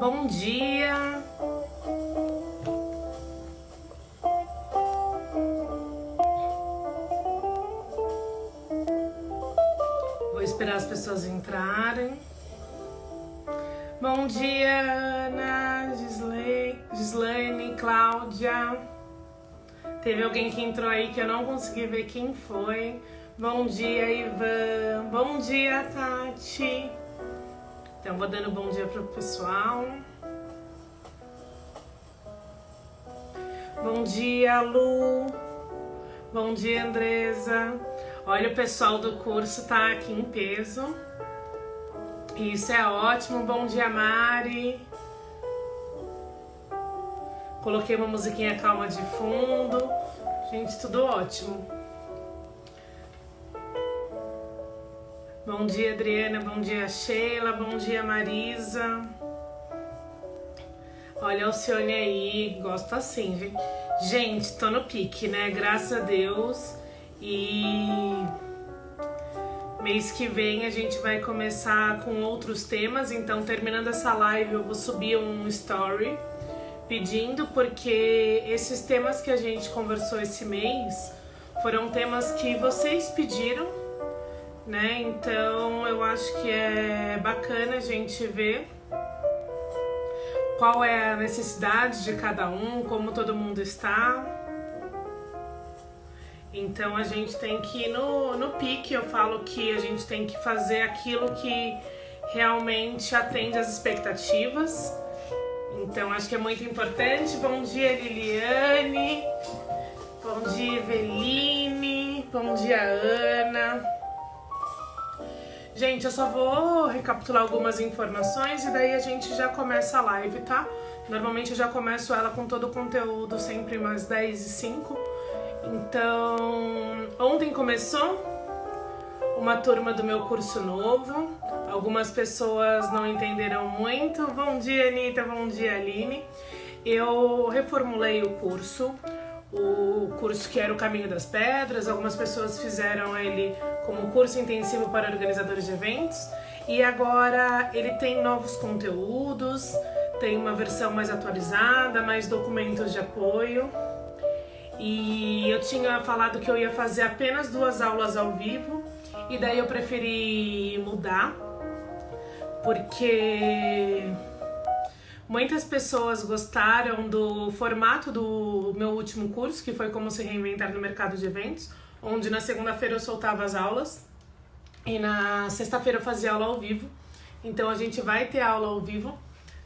Bom dia! Vou esperar as pessoas entrarem. Bom dia, Ana, Gislaine, Cláudia. Teve alguém que entrou aí que eu não consegui ver quem foi. Bom dia, Ivan. Bom dia, Tati. Então, vou dando bom dia pro pessoal. Bom dia, Lu. Bom dia, Andresa. Olha, o pessoal do curso tá aqui em peso. Isso é ótimo. Bom dia, Mari. Coloquei uma musiquinha calma de fundo. Gente, tudo ótimo. Bom dia, Adriana. Bom dia, Sheila. Bom dia, Marisa. Olha, Alcione aí. Gosto assim, gente. Gente, tô no pique, né? Graças a Deus. E mês que vem a gente vai começar com outros temas. Então, terminando essa live, eu vou subir um story pedindo, porque esses temas que a gente conversou esse mês foram temas que vocês pediram, né? Então eu acho que é bacana a gente ver qual é a necessidade de cada um, como todo mundo está. Então a gente tem que ir no pique. Eu falo que a gente tem que fazer aquilo que realmente atende às expectativas. Então acho que é muito importante. Bom dia, Liliane. Bom dia, Eveline. Bom dia, Ana. Gente, eu só vou recapitular algumas informações e daí a gente já começa a live, tá? Normalmente eu já começo ela com todo o conteúdo sempre umas 10h05. Então, ontem começou uma turma do meu curso novo. Algumas pessoas não entenderam muito. Bom dia, Anitta. Bom dia, Aline. Eu reformulei o curso que era o Caminho das Pedras. Algumas pessoas fizeram ele como curso intensivo para organizadores de eventos. E agora ele tem novos conteúdos, tem uma versão mais atualizada, mais documentos de apoio. E eu tinha falado que eu ia fazer apenas 2 aulas ao vivo. E daí eu preferi mudar, porque muitas pessoas gostaram do formato do meu último curso, que foi Como se reinventar no mercado de eventos, onde na segunda-feira eu soltava as aulas e na sexta-feira eu fazia aula ao vivo. Então a gente vai ter aula ao vivo,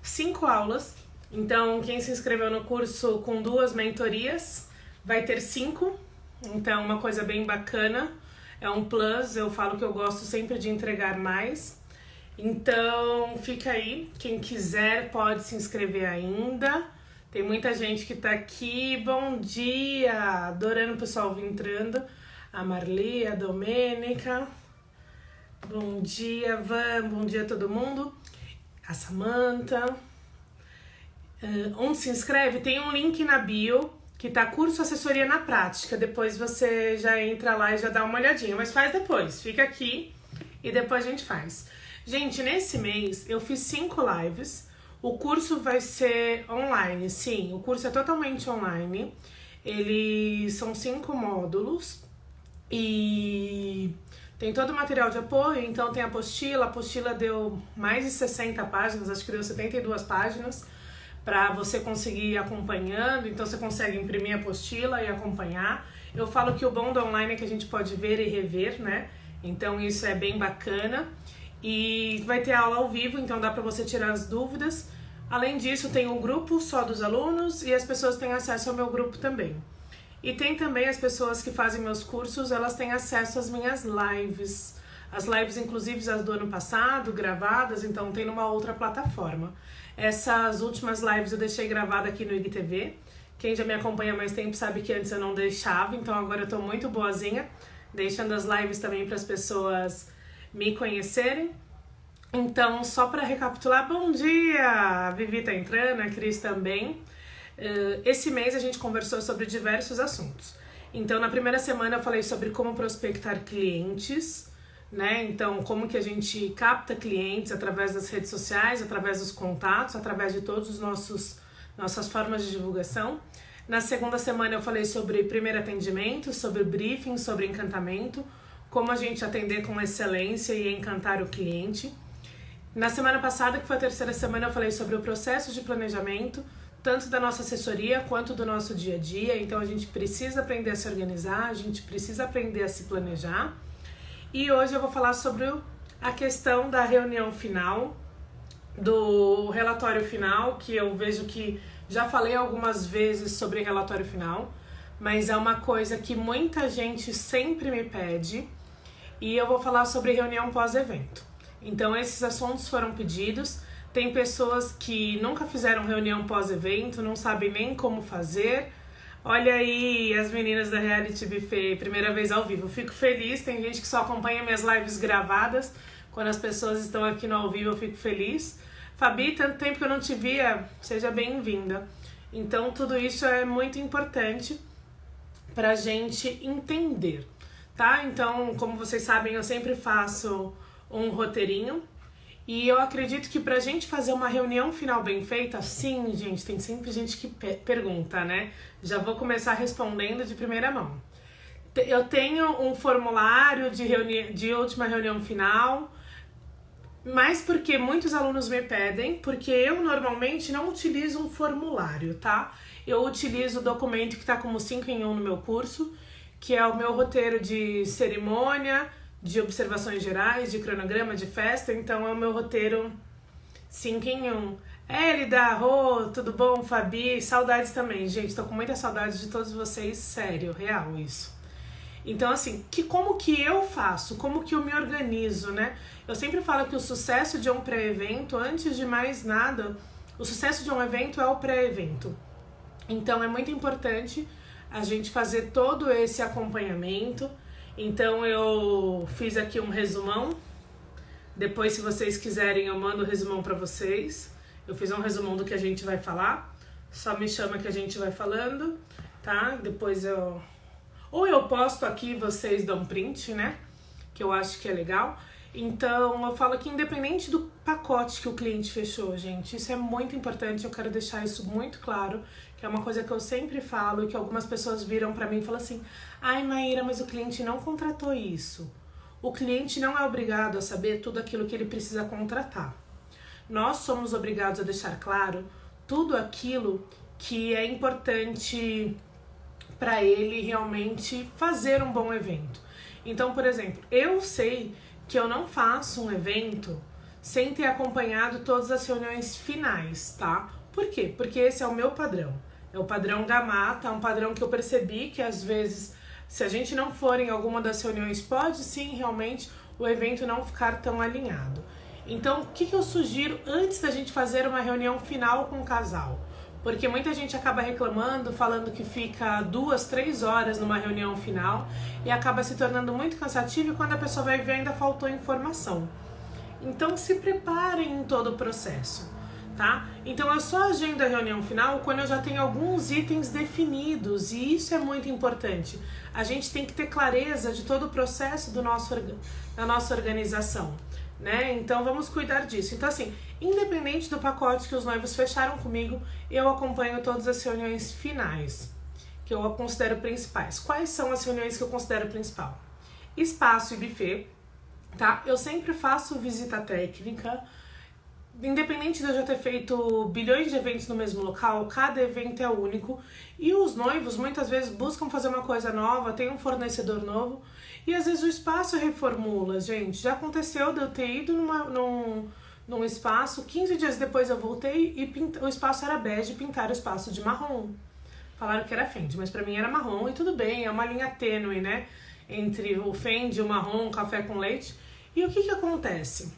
5 aulas. Então quem se inscreveu no curso com 2 mentorias vai ter 5. Então uma coisa bem bacana, é um plus. Eu falo que eu gosto sempre de entregar mais. Então fica aí, quem quiser pode se inscrever ainda. Tem muita gente que tá aqui. Bom dia, adorando o pessoal vir entrando. A Marli, a Domênica. Bom dia, Van. Bom dia a todo mundo. A Samanta. Onde se inscreve? Tem um link na bio que tá curso assessoria na prática. Depois você já entra lá e já dá uma olhadinha. Mas faz depois, fica aqui e depois a gente faz. Gente, nesse mês eu fiz 5 lives. O curso vai ser online, sim, o curso é totalmente online. São 5 módulos e tem todo o material de apoio. Então tem a apostila deu mais de 60 páginas, acho que deu 72 páginas para você conseguir ir acompanhando. Então você consegue imprimir a apostila e acompanhar. Eu falo que o bom do online é que a gente pode ver e rever, né? Então isso é bem bacana. E vai ter aula ao vivo, então dá para você tirar as dúvidas. Além disso, tem um grupo só dos alunos e as pessoas têm acesso ao meu grupo também. E tem também as pessoas que fazem meus cursos, elas têm acesso às minhas lives. As lives, inclusive, as do ano passado, gravadas, então tem numa outra plataforma. Essas últimas lives eu deixei gravada aqui no IGTV. Quem já me acompanha há mais tempo sabe que antes eu não deixava, então agora eu tô muito boazinha, deixando as lives também para as pessoas me conhecerem. Então, só para recapitular, bom dia! A Vivi tá entrando, a Cris também. Esse mês a gente conversou sobre diversos assuntos. Então, na primeira semana eu falei sobre como prospectar clientes, né? Então, como que a gente capta clientes através das redes sociais, através dos contatos, através de todos os nossas formas de divulgação. Na segunda semana eu falei sobre primeiro atendimento, sobre briefing, sobre encantamento, como a gente atender com excelência e encantar o cliente. Na semana passada, que foi a terceira semana, eu falei sobre o processo de planejamento, tanto da nossa assessoria quanto do nosso dia a dia. Então a gente precisa aprender a se organizar, a gente precisa aprender a se planejar. E hoje eu vou falar sobre a questão da reunião final, do relatório final, que eu vejo que já falei algumas vezes sobre relatório final, mas é uma coisa que muita gente sempre me pede, e eu vou falar sobre reunião pós-evento. Então esses assuntos foram pedidos, tem pessoas que nunca fizeram reunião pós-evento, não sabem nem como fazer. Olha aí as meninas da Reality Buffet, primeira vez ao vivo. Fico feliz, tem gente que só acompanha minhas lives gravadas. Quando as pessoas estão aqui no ao vivo eu fico feliz. Fabi, tanto tempo que eu não te via, seja bem-vinda. Então tudo isso é muito importante pra gente entender, tá? Então, como vocês sabem, eu sempre faço um roteirinho. E eu acredito que pra gente fazer uma reunião final bem feita, sim, gente, tem sempre gente que pergunta, né? Já vou começar respondendo de primeira mão. Eu tenho um formulário de última reunião final, mas porque muitos alunos me pedem, porque eu normalmente não utilizo um formulário, tá? Eu utilizo o documento que tá como 5 em 1 no meu curso, que é o meu roteiro de cerimônia, de observações gerais, de cronograma de festa. Então é o meu roteiro 5 em 1. Elida, Rô, tudo bom? Fabi, saudades também, gente, tô com muita saudade de todos vocês, sério, real isso. Então assim, como que eu faço? Como que eu me organizo, né? Eu sempre falo que o sucesso de um pré-evento, antes de mais nada, o sucesso de um evento é o pré-evento. Então é muito importante a gente fazer todo esse acompanhamento. Então eu fiz aqui um resumão, depois se vocês quiserem eu mando o resumão para vocês. Eu fiz um resumão do que a gente vai falar, só me chama que a gente vai falando, tá? Depois ou eu posto aqui, vocês dão print, né? Que eu acho que é legal. Então eu falo que independente do pacote que o cliente fechou, gente, isso é muito importante, eu quero deixar isso muito claro, que é uma coisa que eu sempre falo e que algumas pessoas viram pra mim e falam assim: ai, Maíra, mas o cliente não contratou isso. O cliente não é obrigado a saber tudo aquilo que ele precisa contratar. Nós somos obrigados a deixar claro tudo aquilo que é importante para ele realmente fazer um bom evento. Então, por exemplo, eu sei que eu não faço um evento sem ter acompanhado todas as reuniões finais, tá? Por quê? Porque esse é o meu padrão. É o padrão da mata, é um padrão que eu percebi que às vezes, se a gente não for em alguma das reuniões, pode sim realmente o evento não ficar tão alinhado. Então, o que eu sugiro antes da gente fazer uma reunião final com o casal? Porque muita gente acaba reclamando, falando que fica 2, 3 horas numa reunião final e acaba se tornando muito cansativo, e quando a pessoa vai ver ainda faltou informação. Então se preparem em todo o processo, tá? Então eu só agendo a reunião final quando eu já tenho alguns itens definidos, e isso é muito importante. A gente tem que ter clareza de todo o processo da nossa organização, né? Então vamos cuidar disso. Então assim, independente do pacote que os noivos fecharam comigo, eu acompanho todas as reuniões finais, que eu considero principais. Quais são as reuniões que eu considero principal? Espaço e buffet, tá? Eu sempre faço visita técnica, independente de eu já ter feito bilhões de eventos no mesmo local, cada evento é único, e os noivos muitas vezes buscam fazer uma coisa nova, tem um fornecedor novo, e às vezes o espaço reformula, gente. Já aconteceu de eu ter ido num espaço, 15 dias depois eu voltei e o espaço era bege e pintaram o espaço de marrom. Falaram que era Fendi, mas pra mim era marrom, e tudo bem, é uma linha tênue, né? Entre o Fendi, o marrom, o café com leite. E o que acontece?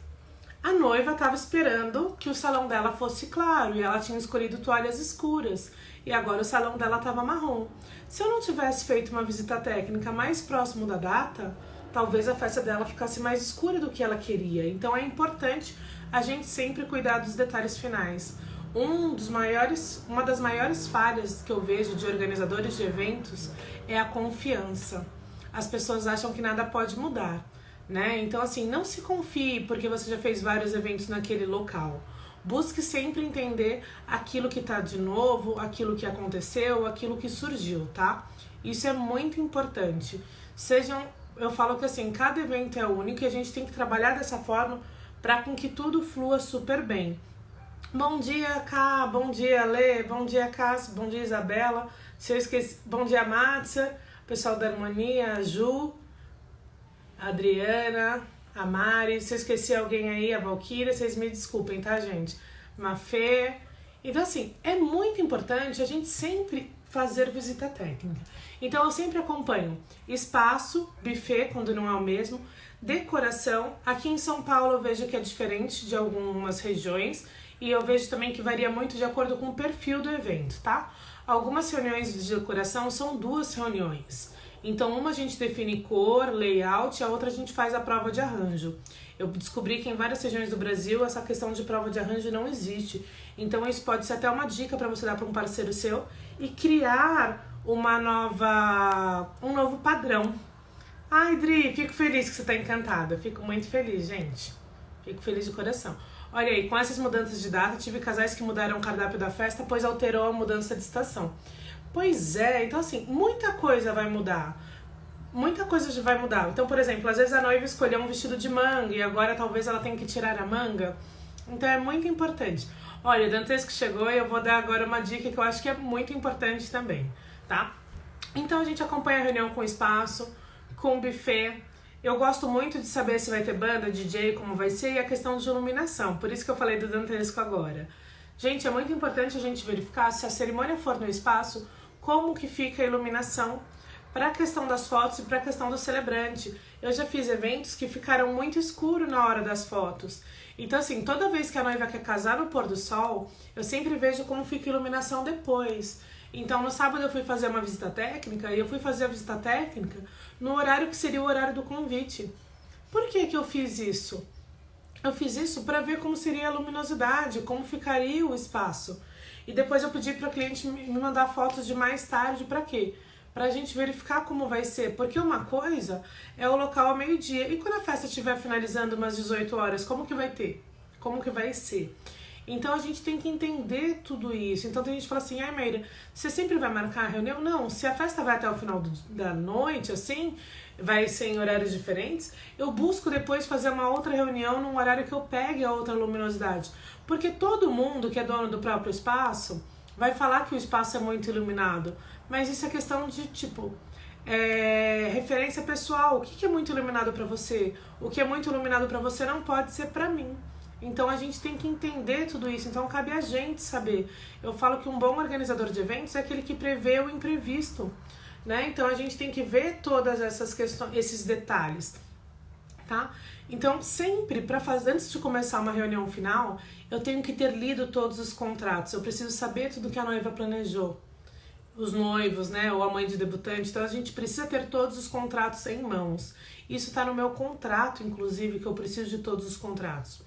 A noiva estava esperando que o salão dela fosse claro e ela tinha escolhido toalhas escuras. E agora o salão dela estava marrom. Se eu não tivesse feito uma visita técnica mais próximo da data, talvez a festa dela ficasse mais escura do que ela queria. Então é importante a gente sempre cuidar dos detalhes finais. Uma das maiores falhas que eu vejo de organizadores de eventos é a confiança. As pessoas acham que nada pode mudar, né? Então, assim, não se confie porque você já fez vários eventos naquele local. Busque sempre entender aquilo que tá de novo, aquilo que aconteceu, aquilo que surgiu, tá? Isso é muito importante. Eu falo que assim, cada evento é único e a gente tem que trabalhar dessa forma para com que tudo flua super bem. Bom dia, Ká, bom dia, Lê, bom dia, Cássio, bom dia, Isabela. Se eu esqueci, bom dia, Márcia, pessoal da Harmonia, a Ju, a Adriana, a Mari. Se eu esqueci alguém aí, a Valquíria, vocês me desculpem, tá, gente? Mafê. Então, assim, é muito importante a gente sempre fazer visita técnica. Então, eu sempre acompanho espaço, buffet, quando não é o mesmo, decoração. Aqui em São Paulo eu vejo que é diferente de algumas regiões e eu vejo também que varia muito de acordo com o perfil do evento, tá? Algumas reuniões de decoração são 2 reuniões. Então, uma a gente define cor, layout, e a outra a gente faz a prova de arranjo. Eu descobri que em várias regiões do Brasil essa questão de prova de arranjo não existe. Então, isso pode ser até uma dica para você dar para um parceiro seu e criar um novo padrão. Ai, Dri, fico feliz que você está encantada. Fico muito feliz, gente. Fico feliz de coração. Olha aí, com essas mudanças de data, tive casais que mudaram o cardápio da festa, pois alterou a mudança de estação. Pois é, então assim, muita coisa vai mudar. Muita coisa vai mudar. Então, por exemplo, às vezes a noiva escolheu um vestido de manga e agora talvez ela tenha que tirar a manga. Então é muito importante. Olha, o Dantesco chegou e eu vou dar agora uma dica que eu acho que é muito importante também, tá? Então a gente acompanha a reunião com espaço, com buffet. Eu gosto muito de saber se vai ter banda, DJ, como vai ser, e a questão de iluminação. Por isso que eu falei do Dantesco agora. Gente, é muito importante a gente verificar se a cerimônia for no espaço, como que fica a iluminação para a questão das fotos e para a questão do celebrante. Eu já fiz eventos que ficaram muito escuro na hora das fotos. Então, assim, toda vez que a noiva quer casar no pôr do sol, eu sempre vejo como fica a iluminação depois. Então, no sábado eu fui fazer uma visita técnica e eu fui fazer a visita técnica no horário que seria o horário do convite. Por que que eu fiz isso? Eu fiz isso para ver como seria a luminosidade, como ficaria o espaço. E depois eu pedi para o cliente me mandar fotos de mais tarde, para quê? Para a gente verificar como vai ser. Porque uma coisa é o local ao meio-dia. E quando a festa estiver finalizando umas 18 horas, como que vai ter? Como que vai ser? Então a gente tem que entender tudo isso. Então tem gente que fala assim, ai Meira, você sempre vai marcar a reunião? Não, se a festa vai até o final da noite, assim, vai ser em horários diferentes, eu busco depois fazer uma outra reunião num horário que eu pegue a outra luminosidade. Porque todo mundo que é dono do próprio espaço vai falar que o espaço é muito iluminado. Mas isso é questão de, tipo, referência pessoal. O que é muito iluminado pra você? O que é muito iluminado pra você não pode ser pra mim. Então a gente tem que entender tudo isso, então cabe a gente saber. Eu falo que um bom organizador de eventos é aquele que prevê o imprevisto, né? Então a gente tem que ver todas essas questões, esses detalhes, tá? Então sempre, antes de começar uma reunião final, eu tenho que ter lido todos os contratos, eu preciso saber tudo que a noiva planejou. Os noivos, né, ou a mãe de debutante, então a gente precisa ter todos os contratos em mãos. Isso está no meu contrato, inclusive, que eu preciso de todos os contratos.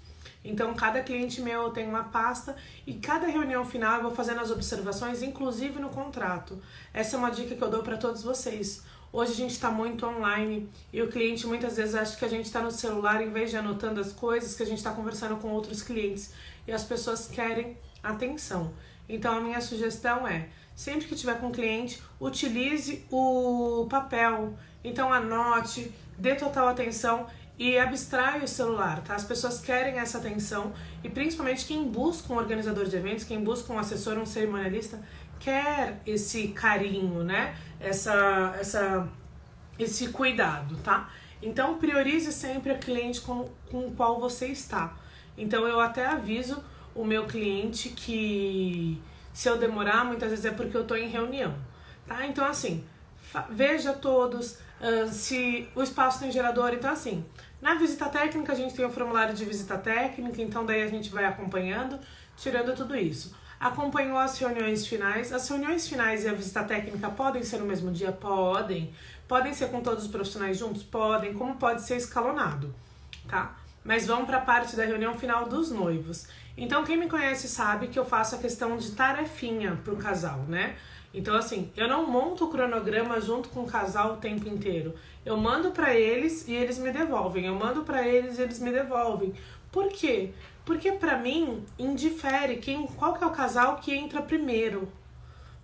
Então, cada cliente meu tem uma pasta e cada reunião final eu vou fazendo as observações, inclusive no contrato. Essa é uma dica que eu dou para todos vocês. Hoje a gente está muito online e o cliente muitas vezes acha que a gente está no celular em vez de anotando as coisas, que a gente está conversando com outros clientes e as pessoas querem atenção. Então, a minha sugestão é, sempre que tiver com cliente, utilize o papel. Então, anote, dê total atenção e abstrai o celular, tá? As pessoas querem essa atenção e principalmente quem busca um organizador de eventos, quem busca um assessor, um cerimonialista, quer esse carinho, né? Esse cuidado, tá? Então priorize sempre a cliente com o qual você está. Então eu até aviso o meu cliente que se eu demorar, muitas vezes é porque eu tô em reunião, tá? Então assim, veja todos, se o espaço tem gerador, então assim, na visita técnica a gente tem o formulário de visita técnica, então daí a gente vai acompanhando, tirando tudo isso. Acompanhou as reuniões finais e a visita técnica podem ser no mesmo dia? Podem. Podem ser com todos os profissionais juntos? Podem. Como pode ser escalonado, tá? Mas vamos para a parte da reunião final dos noivos. Então quem me conhece sabe que eu faço a questão de tarefinha pro casal, né? Então, assim, eu não monto o cronograma junto com o casal o tempo inteiro. Eu mando pra eles e eles me devolvem. Eu mando pra eles e eles me devolvem. Por quê? Porque pra mim, indifere qual que é o casal que entra primeiro.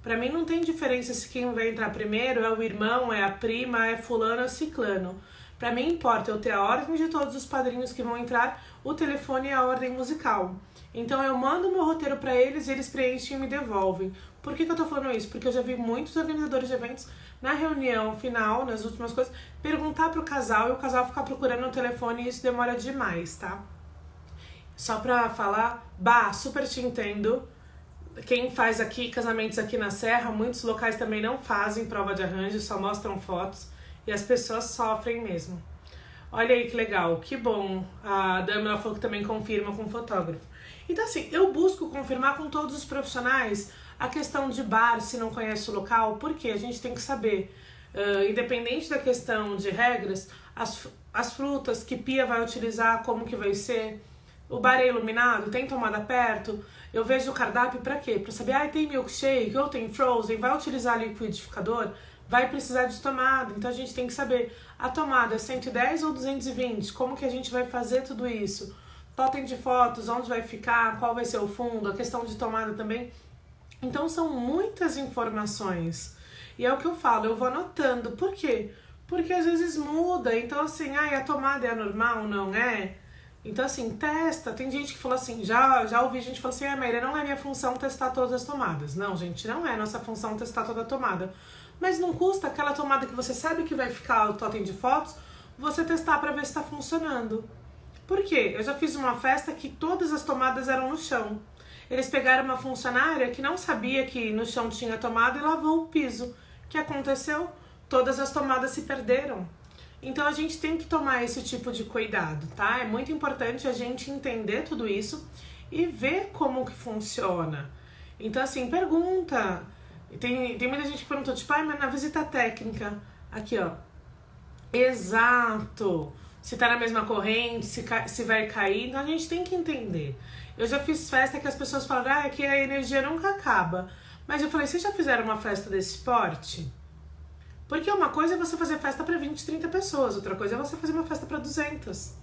Pra mim não tem diferença se quem vai entrar primeiro é o irmão, é a prima, é fulano ou ciclano. Pra mim importa eu ter a ordem de todos os padrinhos que vão entrar, o telefone e a ordem musical. Então eu mando meu roteiro pra eles e eles preenchem e me devolvem. Por que eu tô falando isso? Porque eu já vi muitos organizadores de eventos na reunião final, nas últimas coisas, perguntar pro casal e o casal ficar procurando no telefone e isso demora demais, tá? Só pra falar, super te entendo. Quem faz aqui casamentos aqui na Serra, muitos locais também não fazem prova de arranjo, só mostram fotos e as pessoas sofrem mesmo. Olha aí que legal, que bom. A Dama falou que também confirma com o fotógrafo. Então assim, eu busco confirmar com todos os profissionais a questão de bar, se não conhece o local, porque a gente tem que saber, independente da questão de regras, as frutas que Pia vai utilizar, como que vai ser, o bar é iluminado, tem tomada perto, eu vejo o cardápio pra quê? Pra saber, tem milkshake ou tem frozen, vai utilizar liquidificador, vai precisar de tomada, então a gente tem que saber, a tomada é 110 ou 220, como que a gente vai fazer tudo isso? Totem de fotos, onde vai ficar, qual vai ser o fundo, a questão de tomada também. Então são muitas informações. E é o que eu falo, eu vou anotando. Por quê? Porque às vezes muda. Então assim, a tomada é anormal, não é? Então assim, testa. Tem gente que falou assim, já ouvi gente falar assim, Maíra, não é minha função testar todas as tomadas. Não, gente, não é nossa função testar toda a tomada. Mas não custa aquela tomada que você sabe que vai ficar o totem de fotos, você testar pra ver se tá funcionando. Por quê? Eu já fiz uma festa que todas as tomadas eram no chão. Eles pegaram uma funcionária que não sabia que no chão tinha tomada e lavou o piso. O que aconteceu? Todas as tomadas se perderam. Então a gente tem que tomar esse tipo de cuidado, tá? É muito importante a gente entender tudo isso e ver como que funciona. Então assim, pergunta. Tem muita gente que perguntou, tipo, mas na visita técnica, aqui ó, exato, se tá na mesma corrente, se vai cair, então a gente tem que entender. Eu já fiz festa que as pessoas falaram, é que a energia nunca acaba. Mas eu falei, vocês já fizeram uma festa desse porte? Porque uma coisa é você fazer festa para 20, 30 pessoas, outra coisa é você fazer uma festa para 200.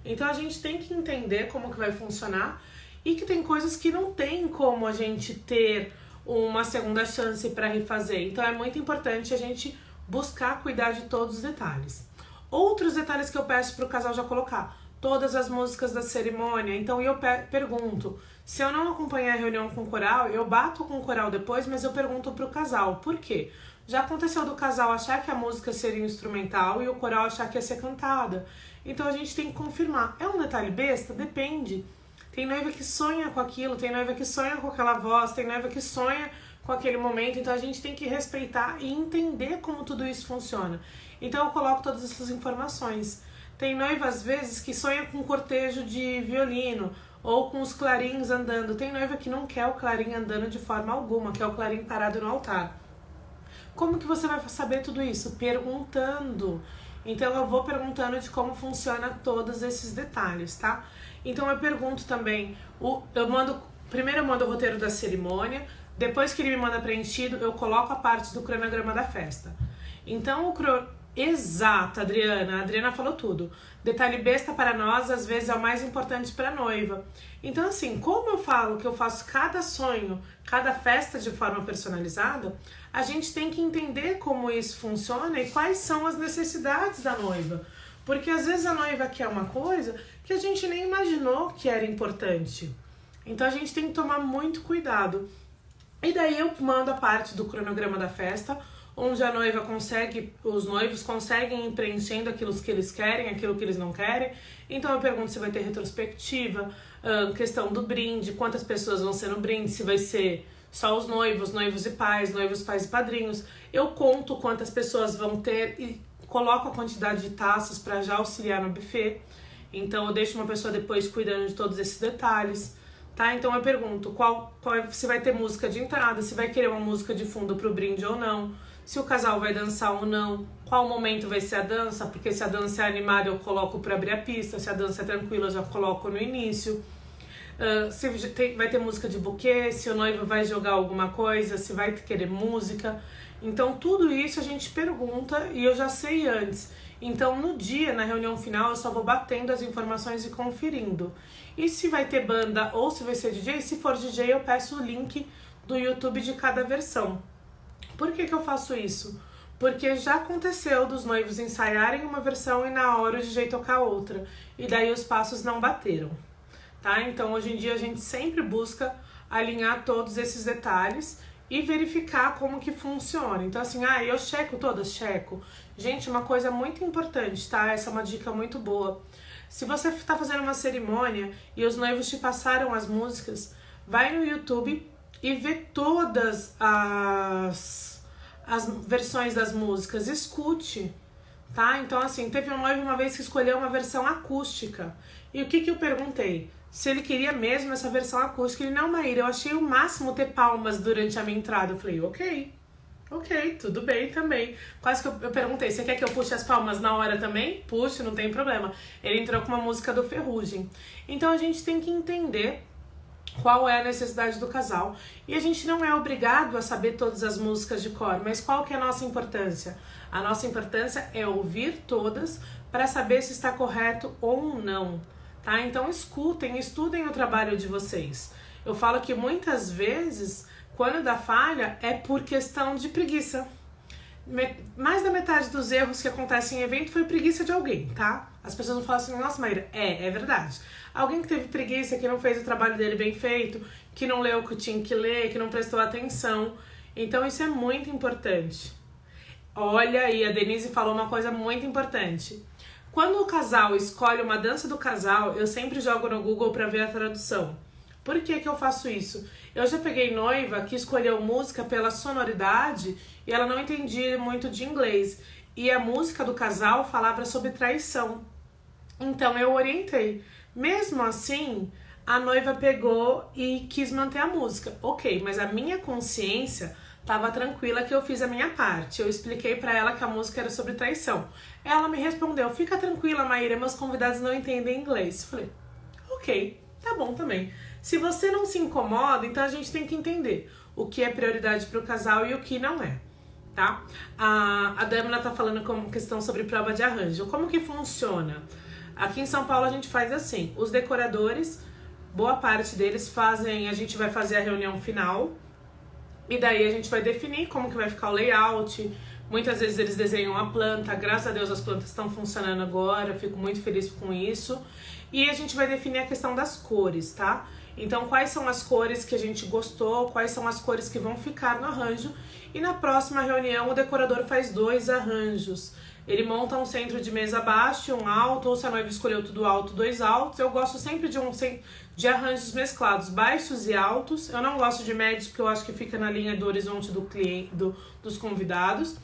Então a gente tem que entender como que vai funcionar e que tem coisas que não tem como a gente ter uma segunda chance para refazer. Então é muito importante a gente buscar cuidar de todos os detalhes. Outros detalhes que eu peço para o casal já colocar, todas as músicas da cerimônia. Então eu pergunto, se eu não acompanhar a reunião com o coral, eu bato com o coral depois, mas eu pergunto para o casal, por quê? Já aconteceu do casal achar que a música seria instrumental e o coral achar que ia ser cantada. Então a gente tem que confirmar. É um detalhe besta? Depende. Tem noiva que sonha com aquilo, tem noiva que sonha com aquela voz, tem noiva que sonha com aquele momento. Então a gente tem que respeitar e entender como tudo isso funciona. Então eu coloco todas essas informações. Tem noiva às vezes que sonha com um cortejo de violino ou com os clarins andando. Tem noiva que não quer o clarim andando de forma alguma, quer o clarim parado no altar. Como que você vai saber tudo isso? Perguntando. Então eu vou perguntando de como funciona todos esses detalhes, tá? Então eu pergunto também, primeiro eu mando o roteiro da cerimônia, depois que ele me manda preenchido, eu coloco a parte do cronograma da festa. Então exato, Adriana. A Adriana falou tudo. Detalhe besta para nós, às vezes é o mais importante para a noiva. Então assim, como eu falo que eu faço cada sonho, cada festa de forma personalizada, a gente tem que entender como isso funciona e quais são as necessidades da noiva. Porque às vezes a noiva quer uma coisa que a gente nem imaginou que era importante. Então a gente tem que tomar muito cuidado. E daí eu mando a parte do cronograma da festa, onde a noiva consegue, os noivos conseguem ir preenchendo aquilo que eles querem, aquilo que eles não querem. Então eu pergunto se vai ter retrospectiva, questão do brinde, quantas pessoas vão ser no brinde, se vai ser só os noivos, noivos e pais, noivos, pais e padrinhos. Eu conto quantas pessoas vão ter e coloco a quantidade de taças para já auxiliar no buffet. Então eu deixo uma pessoa depois cuidando de todos esses detalhes, tá? Então eu pergunto se vai ter música de entrada, se vai querer uma música de fundo pro brinde ou não, se o casal vai dançar ou não, qual momento vai ser a dança, porque se a dança é animada eu coloco para abrir a pista, se a dança é tranquila eu já coloco no início. se vai ter música de buquê, se o noivo vai jogar alguma coisa, se vai querer música. Então tudo isso a gente pergunta e eu já sei antes. Então no dia, na reunião final, eu só vou batendo as informações e conferindo. E se vai ter banda ou se vai ser DJ, se for DJ eu peço o link do YouTube de cada versão. Por que eu faço isso? Porque já aconteceu dos noivos ensaiarem uma versão e na hora o DJ tocar outra. E daí os passos não bateram, tá? Então hoje em dia a gente sempre busca alinhar todos esses detalhes e verificar como que funciona. Então assim, eu checo todas? Checo. Gente, uma coisa muito importante, tá? Essa é uma dica muito boa. Se você está fazendo uma cerimônia e os noivos te passaram as músicas, vai no YouTube e vê todas as versões das músicas, escute, tá? Então assim, teve um noivo uma vez que escolheu uma versão acústica. E o que eu perguntei? Se ele queria mesmo essa versão acústica. Ele, não, Maíra, eu achei o máximo ter palmas durante a minha entrada. Eu falei, ok, tudo bem também. Quase que eu perguntei, você quer que eu puxe as palmas na hora também? Puxe, não tem problema. Ele entrou com uma música do Ferrugem. Então a gente tem que entender qual é a necessidade do casal. E a gente não é obrigado a saber todas as músicas de cor, mas qual que é a nossa importância? A nossa importância é ouvir todas para saber se está correto ou não. Tá? Então escutem, estudem o trabalho de vocês. Eu falo que muitas vezes, quando dá falha, é por questão de preguiça. Mais da metade dos erros que acontecem em evento foi preguiça de alguém, tá? As pessoas vão falar assim, nossa, Maíra, é verdade. Alguém que teve preguiça, que não fez o trabalho dele bem feito, que não leu o que tinha que ler, que não prestou atenção. Então isso é muito importante. Olha aí, a Denise falou uma coisa muito importante. Quando o casal escolhe uma dança do casal, eu sempre jogo no Google para ver a tradução. Por que eu faço isso? Eu já peguei noiva que escolheu música pela sonoridade e ela não entendia muito de inglês. E a música do casal falava sobre traição. Então eu orientei. Mesmo assim, a noiva pegou e quis manter a música. Ok, mas a minha consciência estava tranquila que eu fiz a minha parte. Eu expliquei para ela que a música era sobre traição. Ela me respondeu, fica tranquila, Maíra, meus convidados não entendem inglês. Falei, ok, tá bom também. Se você não se incomoda, então a gente tem que entender o que é prioridade para o casal e o que não é, tá? A Dâmina tá falando como questão sobre prova de arranjo. Como que funciona? Aqui em São Paulo a gente faz assim, os decoradores, boa parte deles fazem, a gente vai fazer a reunião final, e daí a gente vai definir como que vai ficar o layout. Muitas vezes eles desenham a planta, graças a Deus as plantas estão funcionando agora, fico muito feliz com isso. E a gente vai definir a questão das cores, tá? Então quais são as cores que a gente gostou, quais são as cores que vão ficar no arranjo. E na próxima reunião o decorador faz 2 arranjos. Ele monta um centro de mesa baixo, um alto, ou se a noiva escolheu tudo alto, 2 altos. Eu gosto sempre de arranjos mesclados, baixos e altos. Eu não gosto de médios porque eu acho que fica na linha do horizonte do cliente, dos convidados.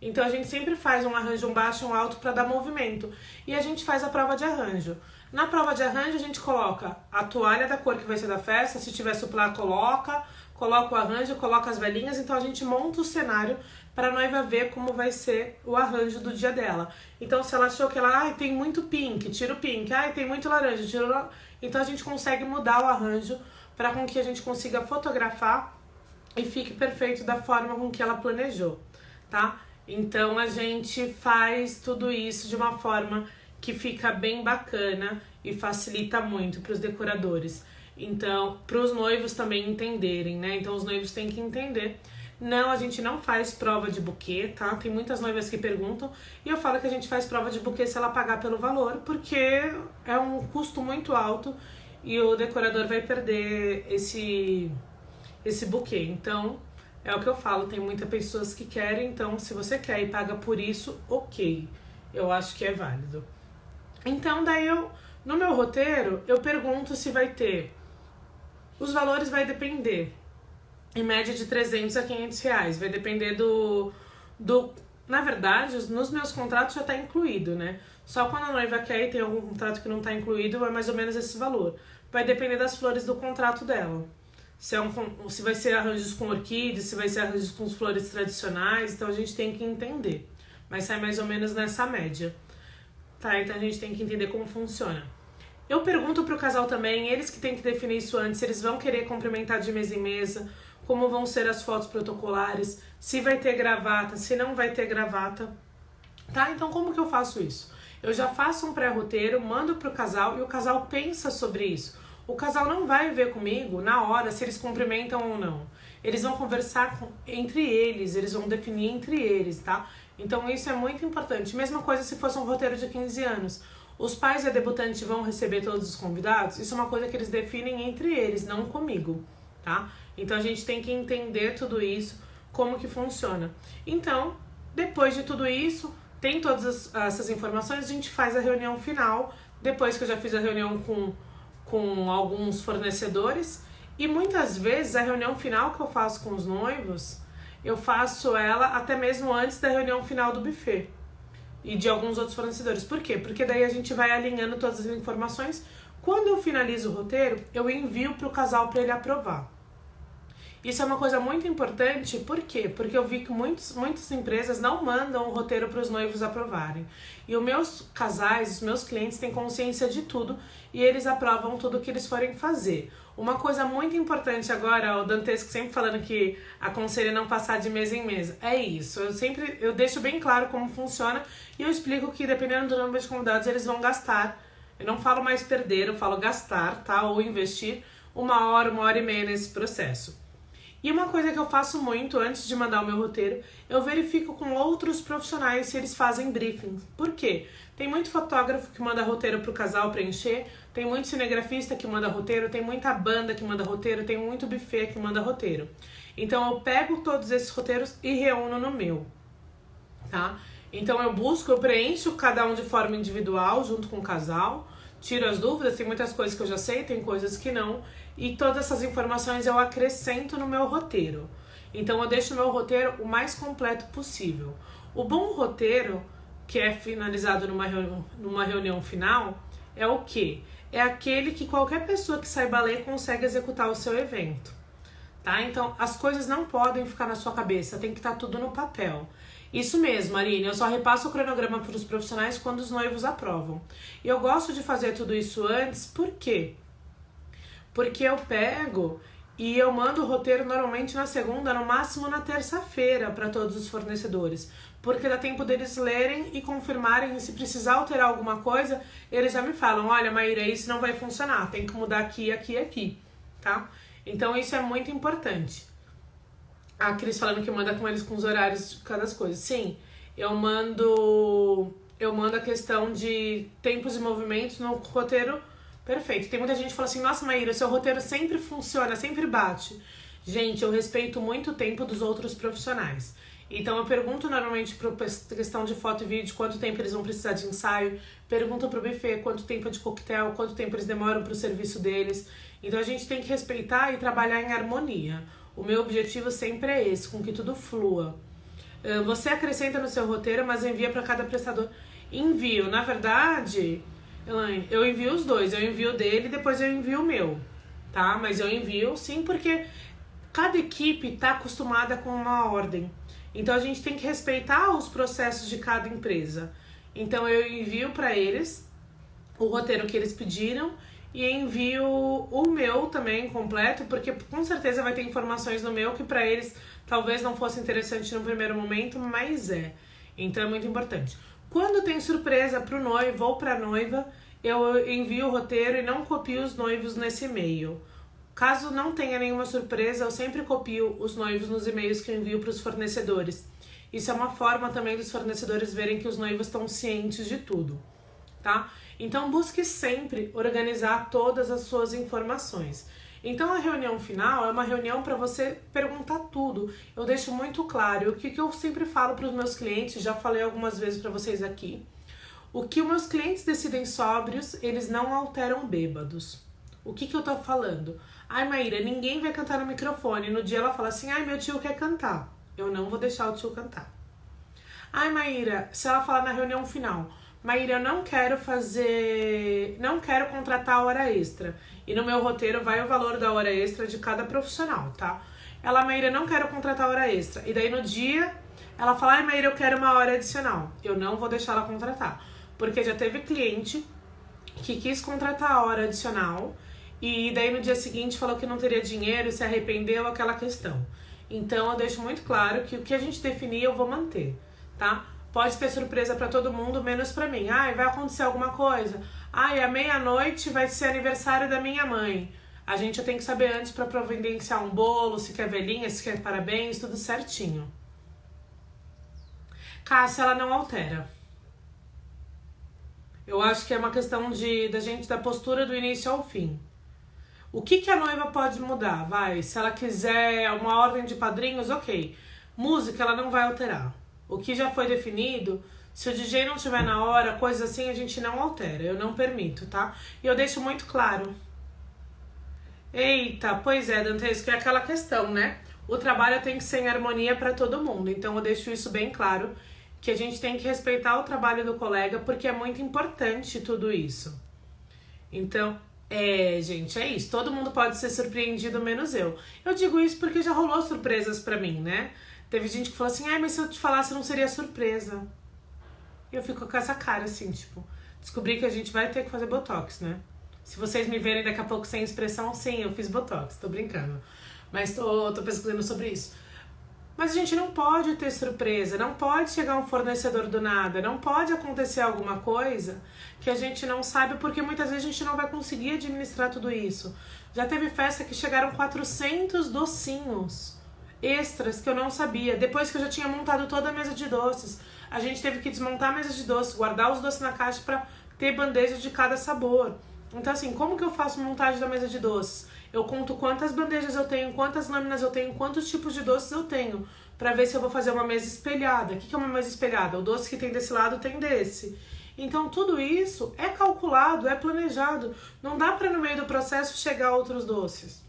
Então a gente sempre faz um arranjo, um baixo e um alto para dar movimento. E a gente faz a prova de arranjo. Na prova de arranjo a gente coloca a toalha da cor que vai ser da festa, se tiver suplá coloca o arranjo, coloca as velhinhas. Então a gente monta o cenário para a noiva ver como vai ser o arranjo do dia dela. Então se ela achou que ela tem muito pink, tira o pink, tem muito laranja, tira o laranja. Então a gente consegue mudar o arranjo para com que a gente consiga fotografar e fique perfeito da forma com que ela planejou, tá? Então a gente faz tudo isso de uma forma que fica bem bacana e facilita muito para os decoradores. Então, para os noivos também entenderem, né? Então os noivos têm que entender. Não, a gente não faz prova de buquê, tá? Tem muitas noivas que perguntam e eu falo que a gente faz prova de buquê se ela pagar pelo valor, porque é um custo muito alto e o decorador vai perder esse buquê. Então, é o que eu falo, tem muitas pessoas que querem, então se você quer e paga por isso, ok. Eu acho que é válido. Então, daí no meu roteiro, eu pergunto se vai ter. Os valores vai depender, em média de 300 a 500 reais. Vai depender na verdade, nos meus contratos já está incluído, né? Só quando a noiva quer e tem algum contrato que não está incluído, é mais ou menos esse valor. Vai depender das flores do contrato dela. Se vai ser arranjos com orquídeas, se vai ser arranjos com flores tradicionais, então a gente tem que entender. Mas sai mais ou menos nessa média. Tá, então a gente tem que entender como funciona. Eu pergunto pro casal também, eles que têm que definir isso antes, se eles vão querer cumprimentar de mesa em mesa, como vão ser as fotos protocolares, se vai ter gravata, se não vai ter gravata, tá? Então como que eu faço isso? Eu já faço um pré-roteiro, mando pro casal e o casal pensa sobre isso. O casal não vai ver comigo na hora se eles cumprimentam ou não. Eles vão conversar entre eles, eles vão definir entre eles, tá? Então isso é muito importante. Mesma coisa se fosse um roteiro de 15 anos. Os pais e a debutante vão receber todos os convidados? Isso é uma coisa que eles definem entre eles, não comigo, tá? Então a gente tem que entender tudo isso, como que funciona. Então, depois de tudo isso, tem todas essas informações, a gente faz a reunião final, depois que eu já fiz a reunião com alguns fornecedores, e muitas vezes a reunião final que eu faço com os noivos, eu faço ela até mesmo antes da reunião final do buffet e de alguns outros fornecedores. Por quê? Porque daí a gente vai alinhando todas as informações. Quando eu finalizo o roteiro, eu envio para o casal para ele aprovar. Isso é uma coisa muito importante, por quê? Porque eu vi que muitas empresas não mandam o roteiro para os noivos aprovarem. E os meus casais, os meus clientes têm consciência de tudo e eles aprovam tudo que eles forem fazer. Uma coisa muito importante agora, o Dantesco sempre falando que aconselha não passar de mesa em mesa. É isso, eu deixo bem claro como funciona e eu explico que dependendo do número de convidados eles vão gastar. Eu não falo mais perder, eu falo gastar, tá? Ou investir 1 hora e meia nesse processo. E uma coisa que eu faço muito antes de mandar o meu roteiro, eu verifico com outros profissionais se eles fazem briefing. Por quê? Tem muito fotógrafo que manda roteiro pro casal preencher, tem muito cinegrafista que manda roteiro, tem muita banda que manda roteiro, tem muito buffet que manda roteiro. Então eu pego todos esses roteiros e reúno no meu, tá? Então eu preencho cada um de forma individual junto com o casal, tiro as dúvidas, tem muitas coisas que eu já sei, tem coisas que não, e todas essas informações eu acrescento no meu roteiro. Então eu deixo o meu roteiro o mais completo possível. O bom roteiro, que é finalizado numa reunião final, é o quê? É aquele que qualquer pessoa que saiba ler consegue executar o seu evento, tá? Então as coisas não podem ficar na sua cabeça, tem que estar tudo no papel. Isso mesmo, Aline, eu só repasso o cronograma para os profissionais quando os noivos aprovam. E eu gosto de fazer tudo isso antes, por quê? Porque eu pego e eu mando o roteiro normalmente na segunda, no máximo na terça-feira para todos os fornecedores. Porque dá tempo deles lerem e confirmarem, e se precisar alterar alguma coisa, eles já me falam, olha, Maíra, isso não vai funcionar, tem que mudar aqui, aqui e aqui, tá? Então isso é muito importante. A Cris falando que manda com eles com os horários de cada coisa. Sim, eu mando a questão de tempos e movimentos no roteiro perfeito. Tem muita gente que fala assim, nossa, Maíra, seu roteiro sempre funciona, sempre bate. Gente, eu respeito muito o tempo dos outros profissionais. Então eu pergunto normalmente por questão de foto e vídeo quanto tempo eles vão precisar de ensaio, pergunto pro buffet quanto tempo é de coquetel, quanto tempo eles demoram pro serviço deles. Então a gente tem que respeitar e trabalhar em harmonia. O meu objetivo sempre é esse, com que tudo flua. Você acrescenta no seu roteiro, mas envia para cada prestador. Envio, na verdade, Elaine, eu envio os dois. Eu envio o dele e depois eu envio o meu, tá? Mas eu envio sim, porque cada equipe está acostumada com uma ordem. Então a gente tem que respeitar os processos de cada empresa. Então eu envio para eles o roteiro que eles pediram e envio o meu também completo, porque com certeza vai ter informações no meu que para eles talvez não fosse interessante no primeiro momento, mas é. Então é muito importante. Quando tem surpresa pro noivo ou pra noiva, eu envio o roteiro e não copio os noivos nesse e-mail. Caso não tenha nenhuma surpresa, eu sempre copio os noivos nos e-mails que eu envio para os fornecedores. Isso é uma forma também dos fornecedores verem que os noivos estão cientes de tudo, tá? Então busque sempre organizar todas as suas informações. Então a reunião final é uma reunião para você perguntar tudo. Eu deixo muito claro o que eu sempre falo para os meus clientes, já falei algumas vezes para vocês aqui. O que os meus clientes decidem sóbrios, eles não alteram bêbados. O que eu tô falando? Ai, Maíra, ninguém vai cantar no microfone. No dia ela fala assim, ai, meu tio quer cantar. Eu não vou deixar o tio cantar. Ai, Maíra, se ela falar na reunião final, Maíra, eu não quero contratar hora extra. E no meu roteiro vai o valor da hora extra de cada profissional, tá? Ela, Maíra, não quero contratar hora extra. E daí no dia, ela fala, ai, Maíra, eu quero uma hora adicional. Eu não vou deixar ela contratar. Porque já teve cliente que quis contratar a hora adicional e daí no dia seguinte falou que não teria dinheiro, se arrependeu, aquela questão. Então eu deixo muito claro que o que a gente definir eu vou manter, tá? Pode ter surpresa pra todo mundo, menos pra mim. Ai, vai acontecer alguma coisa? Ai, à meia-noite vai ser aniversário da minha mãe. A gente já tem que saber antes pra providenciar um bolo, se quer velhinha, se quer parabéns, tudo certinho. Cássia, ela não altera. Eu acho que é uma questão da gente, da postura do início ao fim. O que a noiva pode mudar? Vai, se ela quiser uma ordem de padrinhos, ok. Música, ela não vai alterar. O que já foi definido, se o DJ não estiver na hora, coisa assim, a gente não altera. Eu não permito, tá? E eu deixo muito claro. Eita, pois é, Dantes, que é aquela questão, né? O trabalho tem que ser em harmonia para todo mundo. Então eu deixo isso bem claro, que a gente tem que respeitar o trabalho do colega, porque é muito importante tudo isso. Então, gente, é isso. Todo mundo pode ser surpreendido, menos eu. Eu digo isso porque já rolou surpresas pra mim, né? Teve gente que falou assim, mas se eu te falasse não seria surpresa. E eu fico com essa cara assim, tipo, descobri que a gente vai ter que fazer botox, né? Se vocês me verem daqui a pouco sem expressão, sim, eu fiz botox, tô brincando. Mas tô pesquisando sobre isso. Mas a gente não pode ter surpresa, não pode chegar um fornecedor do nada, não pode acontecer alguma coisa que a gente não sabe, porque muitas vezes a gente não vai conseguir administrar tudo isso. Já teve festa que chegaram 400 docinhos extras que eu não sabia, depois que eu já tinha montado toda a mesa de doces. A gente teve que desmontar a mesa de doces, guardar os doces na caixa para ter bandeja de cada sabor. Então assim, como que eu faço montagem da mesa de doces? Eu conto quantas bandejas eu tenho, quantas lâminas eu tenho, quantos tipos de doces eu tenho, pra ver se eu vou fazer uma mesa espelhada. O que é uma mesa espelhada? O doce que tem desse lado tem desse. Então tudo isso é calculado, é planejado. Não dá pra no meio do processo chegar a outros doces,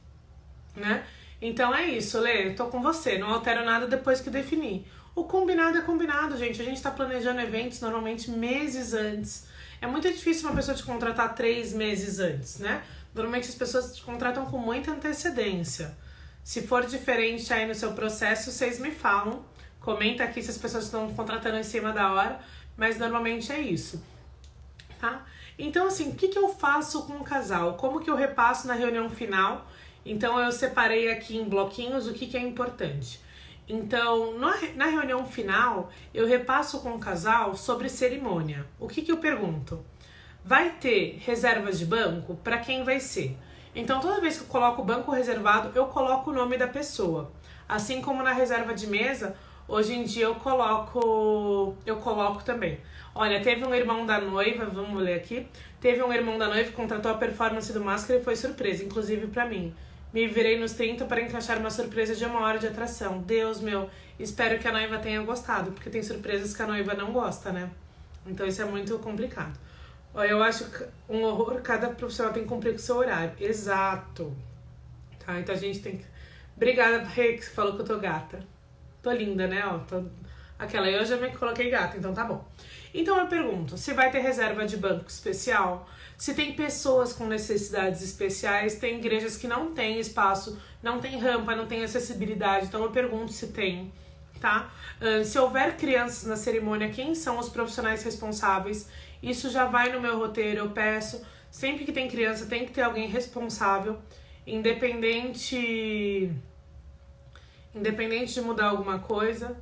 né? Então é isso, Lê, tô com você, não altero nada depois que definir. O combinado é combinado, gente. A gente tá planejando eventos normalmente meses antes. É muito difícil uma pessoa te contratar 3 meses antes, né? Normalmente as pessoas te contratam com muita antecedência. Se for diferente aí no seu processo, vocês me falam. Comenta aqui se as pessoas estão contratando em cima da hora, mas normalmente é isso, tá? Então assim, o que eu faço com o casal? Como que eu repasso na reunião final? Então eu separei aqui em bloquinhos o que é importante. Então, na reunião final, eu repasso com o casal sobre cerimônia. O que eu pergunto? Vai ter reservas de banco? Para quem vai ser? Então, toda vez que eu coloco banco reservado, eu coloco o nome da pessoa. Assim como na reserva de mesa, hoje em dia eu coloco também. Olha, teve um irmão da noiva, vamos ler aqui. Teve um irmão da noiva que contratou a performance do Máscara e foi surpresa, inclusive para mim. Me virei nos 30 para encaixar uma surpresa de 1 hora de atração. Deus meu, espero que a noiva tenha gostado, porque tem surpresas que a noiva não gosta, né? Então isso é muito complicado. Eu acho um horror, cada profissional tem que cumprir com o seu horário. Exato. Tá, então a gente tem que... Obrigada, Rê, que você falou que eu tô gata. Tô linda, né? Aquela, eu já me coloquei gata, então tá bom. Então eu pergunto, se vai ter reserva de banco especial, se tem pessoas com necessidades especiais, tem igrejas que não tem espaço, não tem rampa, não tem acessibilidade, então eu pergunto se tem, tá? Se houver crianças na cerimônia, quem são os profissionais responsáveis? Isso já vai no meu roteiro, eu peço, sempre que tem criança tem que ter alguém responsável, independente de mudar alguma coisa.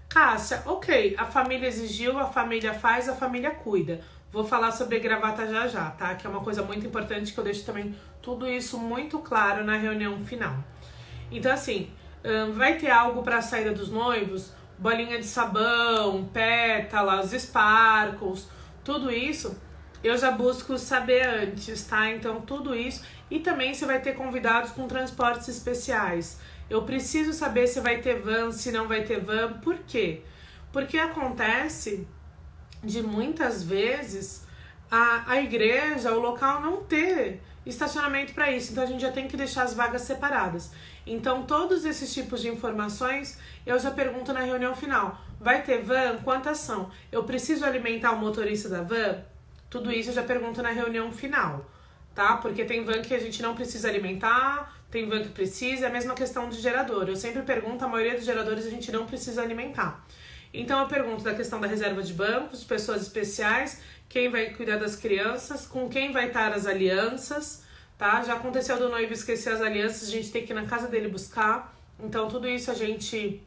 Cássia, ok, a família exigiu, a família faz, a família cuida. Vou falar sobre gravata já, tá? Que é uma coisa muito importante que eu deixo também tudo isso muito claro na reunião final. Então assim, vai ter algo para a saída dos noivos? Bolinha de sabão, pétalas, sparkles, tudo isso eu já busco saber antes, tá? Então tudo isso, e também se vai ter convidados com transportes especiais. Eu preciso saber se vai ter van, se não vai ter van. Por quê? Porque acontece de muitas vezes a igreja, o local não ter estacionamento para isso. Então a gente já tem que deixar as vagas separadas. Então todos esses tipos de informações eu já pergunto na reunião final. Vai ter van? Quantas são? Eu preciso alimentar o motorista da van? Tudo isso eu já pergunto na reunião final, tá? Porque tem van que a gente não precisa alimentar, tem van que precisa, é a mesma questão de gerador. Eu sempre pergunto, a maioria dos geradores a gente não precisa alimentar. Então eu pergunto da questão da reserva de bancos, pessoas especiais, quem vai cuidar das crianças, com quem vai estar as alianças, tá? Já aconteceu do noivo esquecer as alianças, a gente tem que ir na casa dele buscar. Então tudo isso a gente...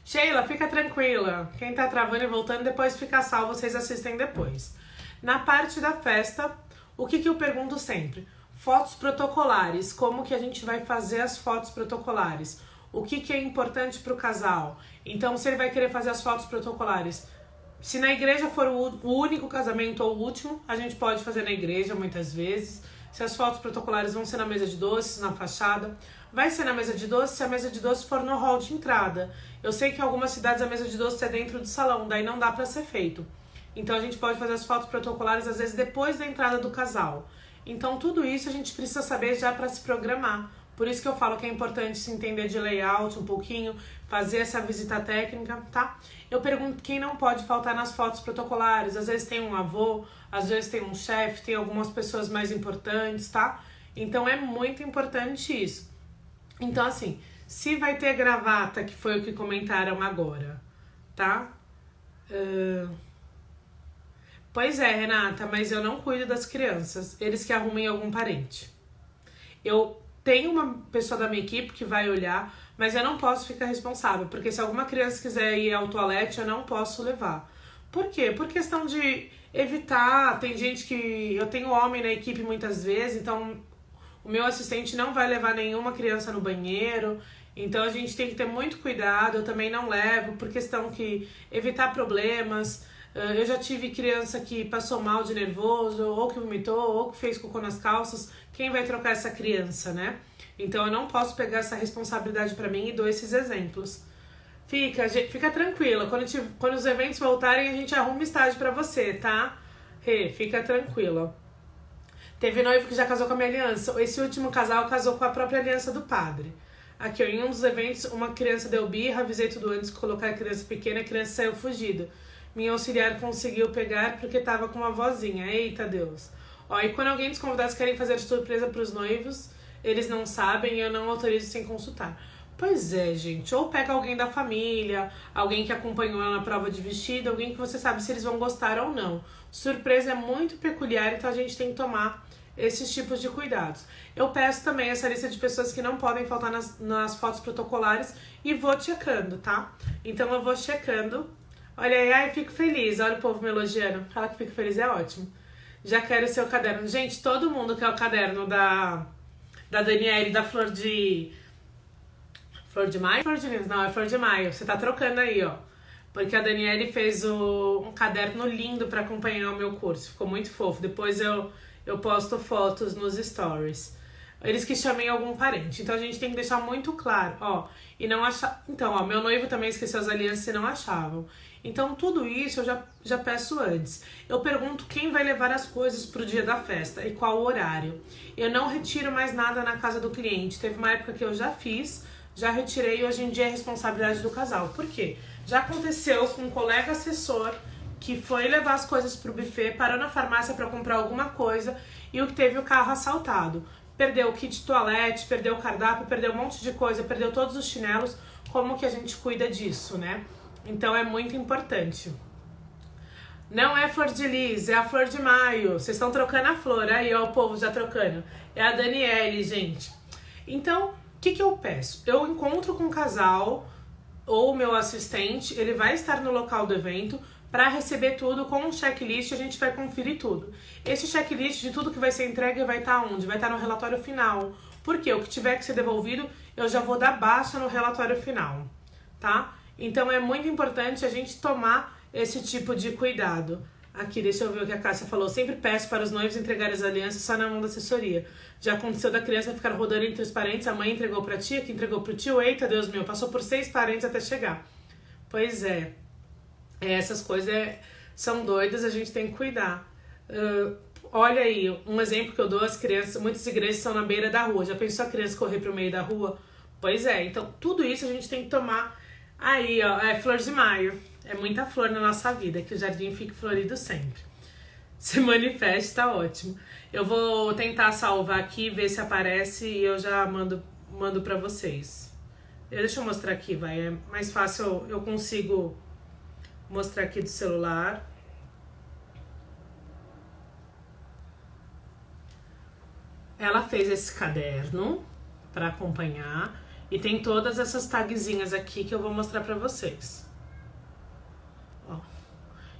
Sheila, fica tranquila. Quem tá travando e voltando, depois fica salvo, vocês assistem depois. Na parte da festa, o que eu pergunto sempre? Fotos protocolares, como que a gente vai fazer as fotos protocolares? O que é importante para o casal? Então, se ele vai querer fazer as fotos protocolares, se na igreja for o único casamento ou o último, a gente pode fazer na igreja muitas vezes. Se as fotos protocolares vão ser na mesa de doces, na fachada, vai ser na mesa de doces se a mesa de doces for no hall de entrada. Eu sei que em algumas cidades a mesa de doces é dentro do salão, daí não dá para ser feito. Então a gente pode fazer as fotos protocolares às vezes depois da entrada do casal. Então tudo isso a gente precisa saber já para se programar. Por isso que eu falo que é importante se entender de layout um pouquinho, fazer essa visita técnica, tá? Eu pergunto quem não pode faltar nas fotos protocolares. Às vezes tem um avô, às vezes tem um chefe, tem algumas pessoas mais importantes, tá? Então é muito importante isso. Então assim, se vai ter gravata, que foi o que comentaram agora, tá? Pois é, Renata, mas eu não cuido das crianças. Eles que arrumem algum parente. Eu tenho uma pessoa da minha equipe que vai olhar, mas eu não posso ficar responsável, porque se alguma criança quiser ir ao toalete, eu não posso levar. Por quê? Por questão de evitar, tem gente que... Eu tenho homem na equipe muitas vezes, então o meu assistente não vai levar nenhuma criança no banheiro, então a gente tem que ter muito cuidado, eu também não levo, por questão que evitar problemas. Eu já tive criança que passou mal de nervoso, ou que vomitou, ou que fez cocô nas calças. Quem vai trocar essa criança, né? Então eu não posso pegar essa responsabilidade pra mim e dou esses exemplos. Fica tranquila, quando os eventos voltarem a gente arruma estágio pra você, tá? Fica tranquila. Teve noivo que já casou com a minha aliança. Esse último casal casou com a própria aliança do padre. Aqui, ó, em um dos eventos, uma criança deu birra, avisei tudo antes de colocar a criança pequena, a criança saiu fugida. Minha auxiliar conseguiu pegar porque tava com uma vozinha. Eita Deus. Ó, e quando alguém dos convidados querem fazer surpresa pros noivos, eles não sabem e eu não autorizo sem consultar. Pois é, gente. Ou pega alguém da família, alguém que acompanhou ela na prova de vestido, alguém que você sabe se eles vão gostar ou não. Surpresa é muito peculiar, então a gente tem que tomar esses tipos de cuidados. Eu peço também essa lista de pessoas que não podem faltar nas fotos protocolares e vou checando, tá? Então eu vou checando. Olha aí, ai, fico feliz. Olha o povo me elogiando. Falar que fico feliz é ótimo. Já quero o seu caderno. Gente, todo mundo quer o caderno da Daniele, da Flor de Maio? Flor de Lis, não, é Flor de Maio. Você tá trocando aí, ó. Porque a Daniele fez um caderno lindo pra acompanhar o meu curso. Ficou muito fofo. Depois eu posto fotos nos stories. Eles que chamem algum parente. Então a gente tem que deixar muito claro, ó. E não achar... Então, ó, meu noivo também esqueceu as alianças e não achavam. Então tudo isso eu já peço antes. Eu pergunto quem vai levar as coisas pro dia da festa e qual o horário. Eu não retiro mais nada na casa do cliente. Teve uma época que eu já fiz, já retirei e hoje em dia é responsabilidade do casal. Por quê? Já aconteceu com um colega assessor que foi levar as coisas pro buffet, parou na farmácia para comprar alguma coisa e o que teve o carro assaltado. Perdeu o kit de toalete, perdeu o cardápio, perdeu um monte de coisa, perdeu todos os chinelos. Como que a gente cuida disso, né? Então é muito importante. Não é Flor de Lis, é a Flor de Maio. Vocês estão trocando a flor, aí ó, o povo já trocando. É a Daniele, gente. Então, o que eu peço? Eu encontro com o casal ou o meu assistente, ele vai estar no local do evento para receber tudo com um checklist, a gente vai conferir tudo. Esse checklist de tudo que vai ser entregue vai estar onde? Vai estar no relatório final. Porque o que tiver que ser devolvido, eu já vou dar baixa no relatório final, tá? Então é muito importante a gente tomar esse tipo de cuidado. Aqui, deixa eu ver o que a Cássia falou. Sempre peço para os noivos entregarem as alianças só na mão da assessoria. Já aconteceu da criança ficar rodando entre os parentes, a mãe entregou para a tia, que entregou para o tio. Eita, Deus meu, passou por 6 parentes até chegar. Pois é. Essas coisas são doidas, a gente tem que cuidar. Olha aí, um exemplo que eu dou, as crianças, muitas igrejas são na beira da rua. Já pensou a criança correr pro meio da rua? Pois é, então tudo isso a gente tem que tomar. Aí, ó, é Flor de Maio. É muita flor na nossa vida, que o jardim fique florido sempre. Se manifeste, tá ótimo. Eu vou tentar salvar aqui, ver se aparece e eu já mando pra vocês. Deixa eu mostrar aqui, vai. É mais fácil, eu consigo mostrar aqui do celular. ela fez esse caderno para acompanhar e tem todas essas tagzinhas aqui que eu vou mostrar para vocês. Ó.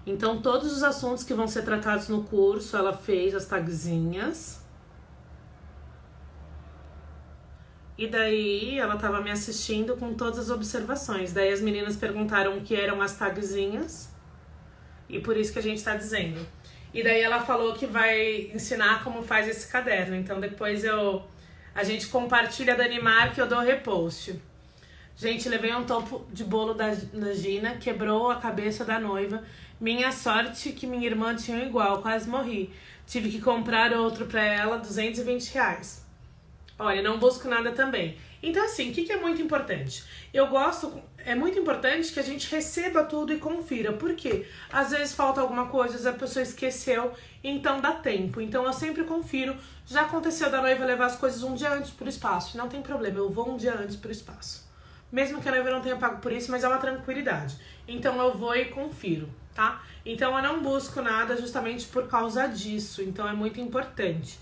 Então, todos os assuntos que vão ser tratados no curso, ela fez as tagzinhas. E daí, ela tava me assistindo com todas as observações. Daí, as meninas perguntaram o que eram as tagzinhas. E por isso que a gente tá dizendo. E daí, ela falou que vai ensinar como faz esse caderno. Então, depois a gente compartilha da Animar que eu dou repost. Gente, levei um topo de bolo da Gina, quebrou a cabeça da noiva. Minha sorte que minha irmã tinha um igual, quase morri. Tive que comprar outro pra ela, R$220. Olha, não busco nada também. Então, assim, o que é muito importante? É muito importante que a gente receba tudo e confira. Por quê? Às vezes falta alguma coisa, às vezes a pessoa esqueceu, então dá tempo. Então, eu sempre confiro. Já aconteceu da noiva levar as coisas um dia antes pro espaço. Não tem problema, eu vou um dia antes pro espaço. Mesmo que a noiva não tenha pago por isso, mas é uma tranquilidade. Então, eu vou e confiro, tá? Então, eu não busco nada justamente por causa disso. Então, é muito importante.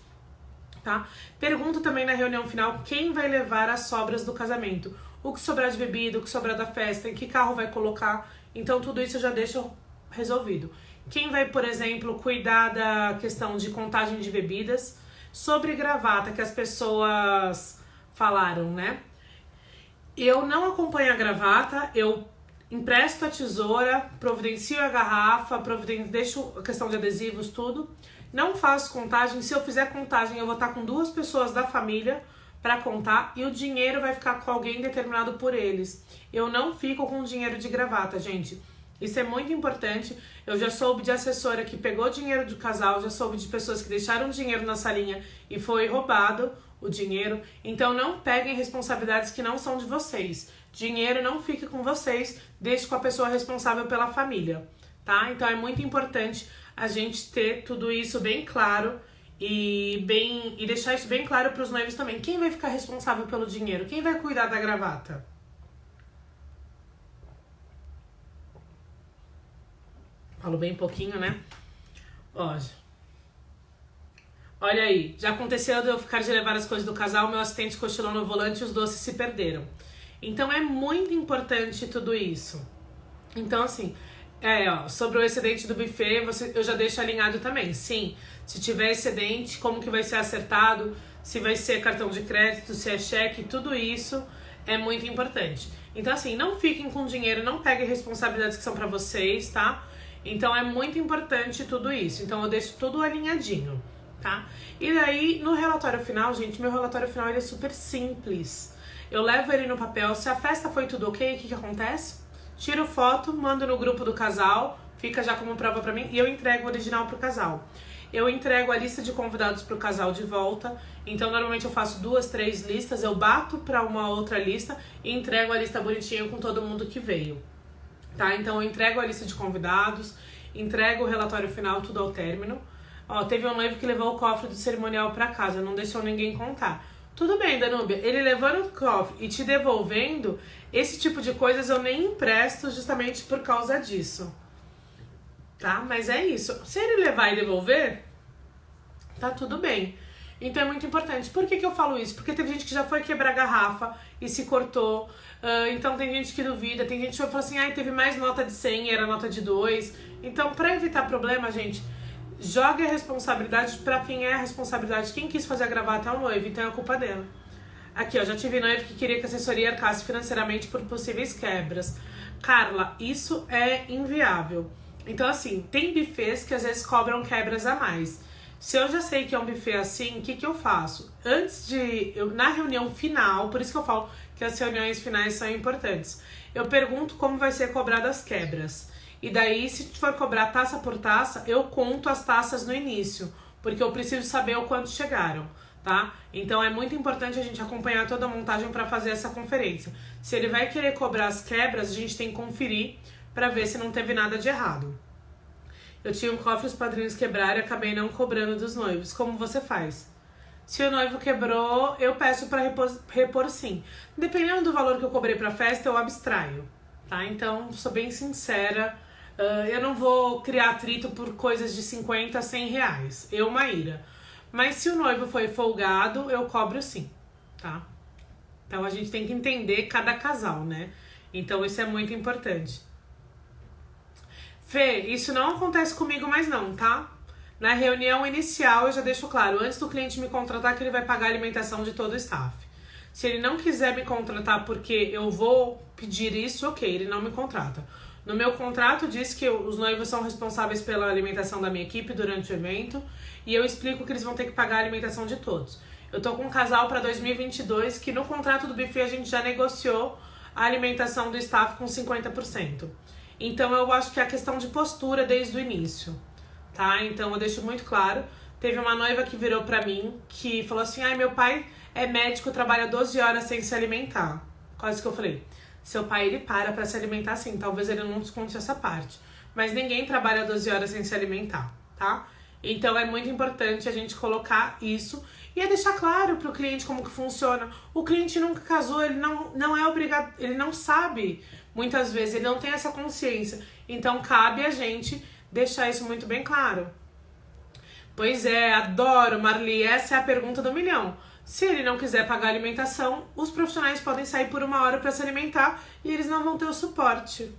Tá? Pergunto também na reunião final quem vai levar as sobras do casamento, o que sobrar de bebida, o que sobrar da festa, em que carro vai colocar. Então tudo isso eu já deixo resolvido. Quem vai, por exemplo, cuidar da questão de contagem de bebidas, sobre gravata que as pessoas falaram, né? Eu não acompanho a gravata, eu empresto a tesoura, providencio a garrafa, deixo a questão de adesivos, tudo. Não faço contagem. Se eu fizer contagem, eu vou estar com 2 pessoas da família para contar e o dinheiro vai ficar com alguém determinado por eles. Eu não fico com dinheiro de gravata, gente. Isso é muito importante. Eu já soube de assessora que pegou dinheiro do casal, já soube de pessoas que deixaram dinheiro na salinha e foi roubado o dinheiro. Então não peguem responsabilidades que não são de vocês. Dinheiro não fica com vocês, deixe com a pessoa responsável pela família, tá? Então é muito importante a gente ter tudo isso bem claro e deixar isso bem claro para os noivos também. Quem vai ficar responsável pelo dinheiro? Quem vai cuidar da gravata? Falo bem pouquinho, né? Ó, olha aí, já aconteceu de eu ficar de levar as coisas do casal, meu assistente cochilou no volante e os doces se perderam. Então é muito importante tudo isso. Então assim, sobre o excedente do buffet, eu já deixo alinhado também. Sim, se tiver excedente, como que vai ser acertado, se vai ser cartão de crédito, se é cheque, tudo isso é muito importante. Então assim, não fiquem com dinheiro, não peguem responsabilidades que são pra vocês, tá? Então é muito importante tudo isso. Então eu deixo tudo alinhadinho, tá? E daí, no relatório final, gente, meu relatório final ele é super simples. Eu levo ele no papel, se a festa foi tudo ok, o que acontece? Tiro foto, mando no grupo do casal, fica já como prova pra mim, e eu entrego o original pro casal. Eu entrego a lista de convidados pro casal de volta, então normalmente eu faço 2, 3 listas, eu bato pra uma outra lista e entrego a lista bonitinha com todo mundo que veio. Tá? Então eu entrego a lista de convidados, entrego o relatório final, tudo ao término. Ó, teve um noivo que levou o cofre do cerimonial pra casa, não deixou ninguém contar. Tudo bem, Danúbia, ele levando o cofre e te devolvendo, esse tipo de coisas eu nem empresto justamente por causa disso. Tá? Mas é isso. Se ele levar e devolver, tá tudo bem. Então é muito importante. Por que eu falo isso? Porque teve gente que já foi quebrar garrafa e se cortou. Então tem gente que duvida, tem gente que vai falar assim, teve mais nota de 100, era nota de 2. Então, pra evitar problema, gente, jogue a responsabilidade pra quem é a responsabilidade. Quem quis fazer a gravata é o noivo, então é a culpa dela. Aqui, ó, já tive noivo que queria que a assessoria arcasse financeiramente por possíveis quebras. Carla, isso é inviável. Então, assim, tem buffets que às vezes cobram quebras a mais. Se eu já sei que é um buffet assim, o que eu faço? Na reunião final, por isso que eu falo que as reuniões finais são importantes, eu pergunto como vai ser cobrado as quebras. E daí, se for cobrar taça por taça, eu conto as taças no início, porque eu preciso saber o quanto chegaram, tá? Então é muito importante a gente acompanhar toda a montagem para fazer essa conferência. Se ele vai querer cobrar as quebras, a gente tem que conferir para ver se não teve nada de errado. Eu tinha um cofre, os padrinhos quebraram e acabei não cobrando dos noivos. Como você faz? Se o noivo quebrou, eu peço para repor sim. Dependendo do valor que eu cobrei pra festa, eu abstraio, tá? Então, sou bem sincera, eu não vou criar atrito por coisas de 50 a 100 reais. Eu, Maíra. Mas se o noivo foi folgado, eu cobro sim, tá? Então a gente tem que entender cada casal, né? Então isso é muito importante. Fê, isso não acontece comigo mais não, tá? Na reunião inicial eu já deixo claro, antes do cliente me contratar, que ele vai pagar a alimentação de todo o staff. Se ele não quiser me contratar porque eu vou pedir isso, ok, ele não me contrata. No meu contrato diz que os noivos são responsáveis pela alimentação da minha equipe durante o evento e eu explico que eles vão ter que pagar a alimentação de todos. Eu tô com um casal para 2022 que no contrato do buffet a gente já negociou a alimentação do staff com 50%. Então eu acho que é a questão de postura desde o início, tá? Então eu deixo muito claro. Teve uma noiva que virou pra mim, que falou assim, ai, meu pai é médico, trabalha 12 horas sem se alimentar. Quase que eu falei, seu pai ele para pra se alimentar sim, talvez ele não desconte essa parte. Mas ninguém trabalha 12 horas sem se alimentar, tá? Então é muito importante a gente colocar isso e é deixar claro pro cliente como que funciona. O cliente nunca casou, ele não é obrigado, ele não sabe, muitas vezes, ele não tem essa consciência. Então cabe a gente deixar isso muito bem claro. Pois é, adoro, Marli, essa é a pergunta do milhão. Se ele não quiser pagar a alimentação, os profissionais podem sair por 1 hora para se alimentar e eles não vão ter o suporte.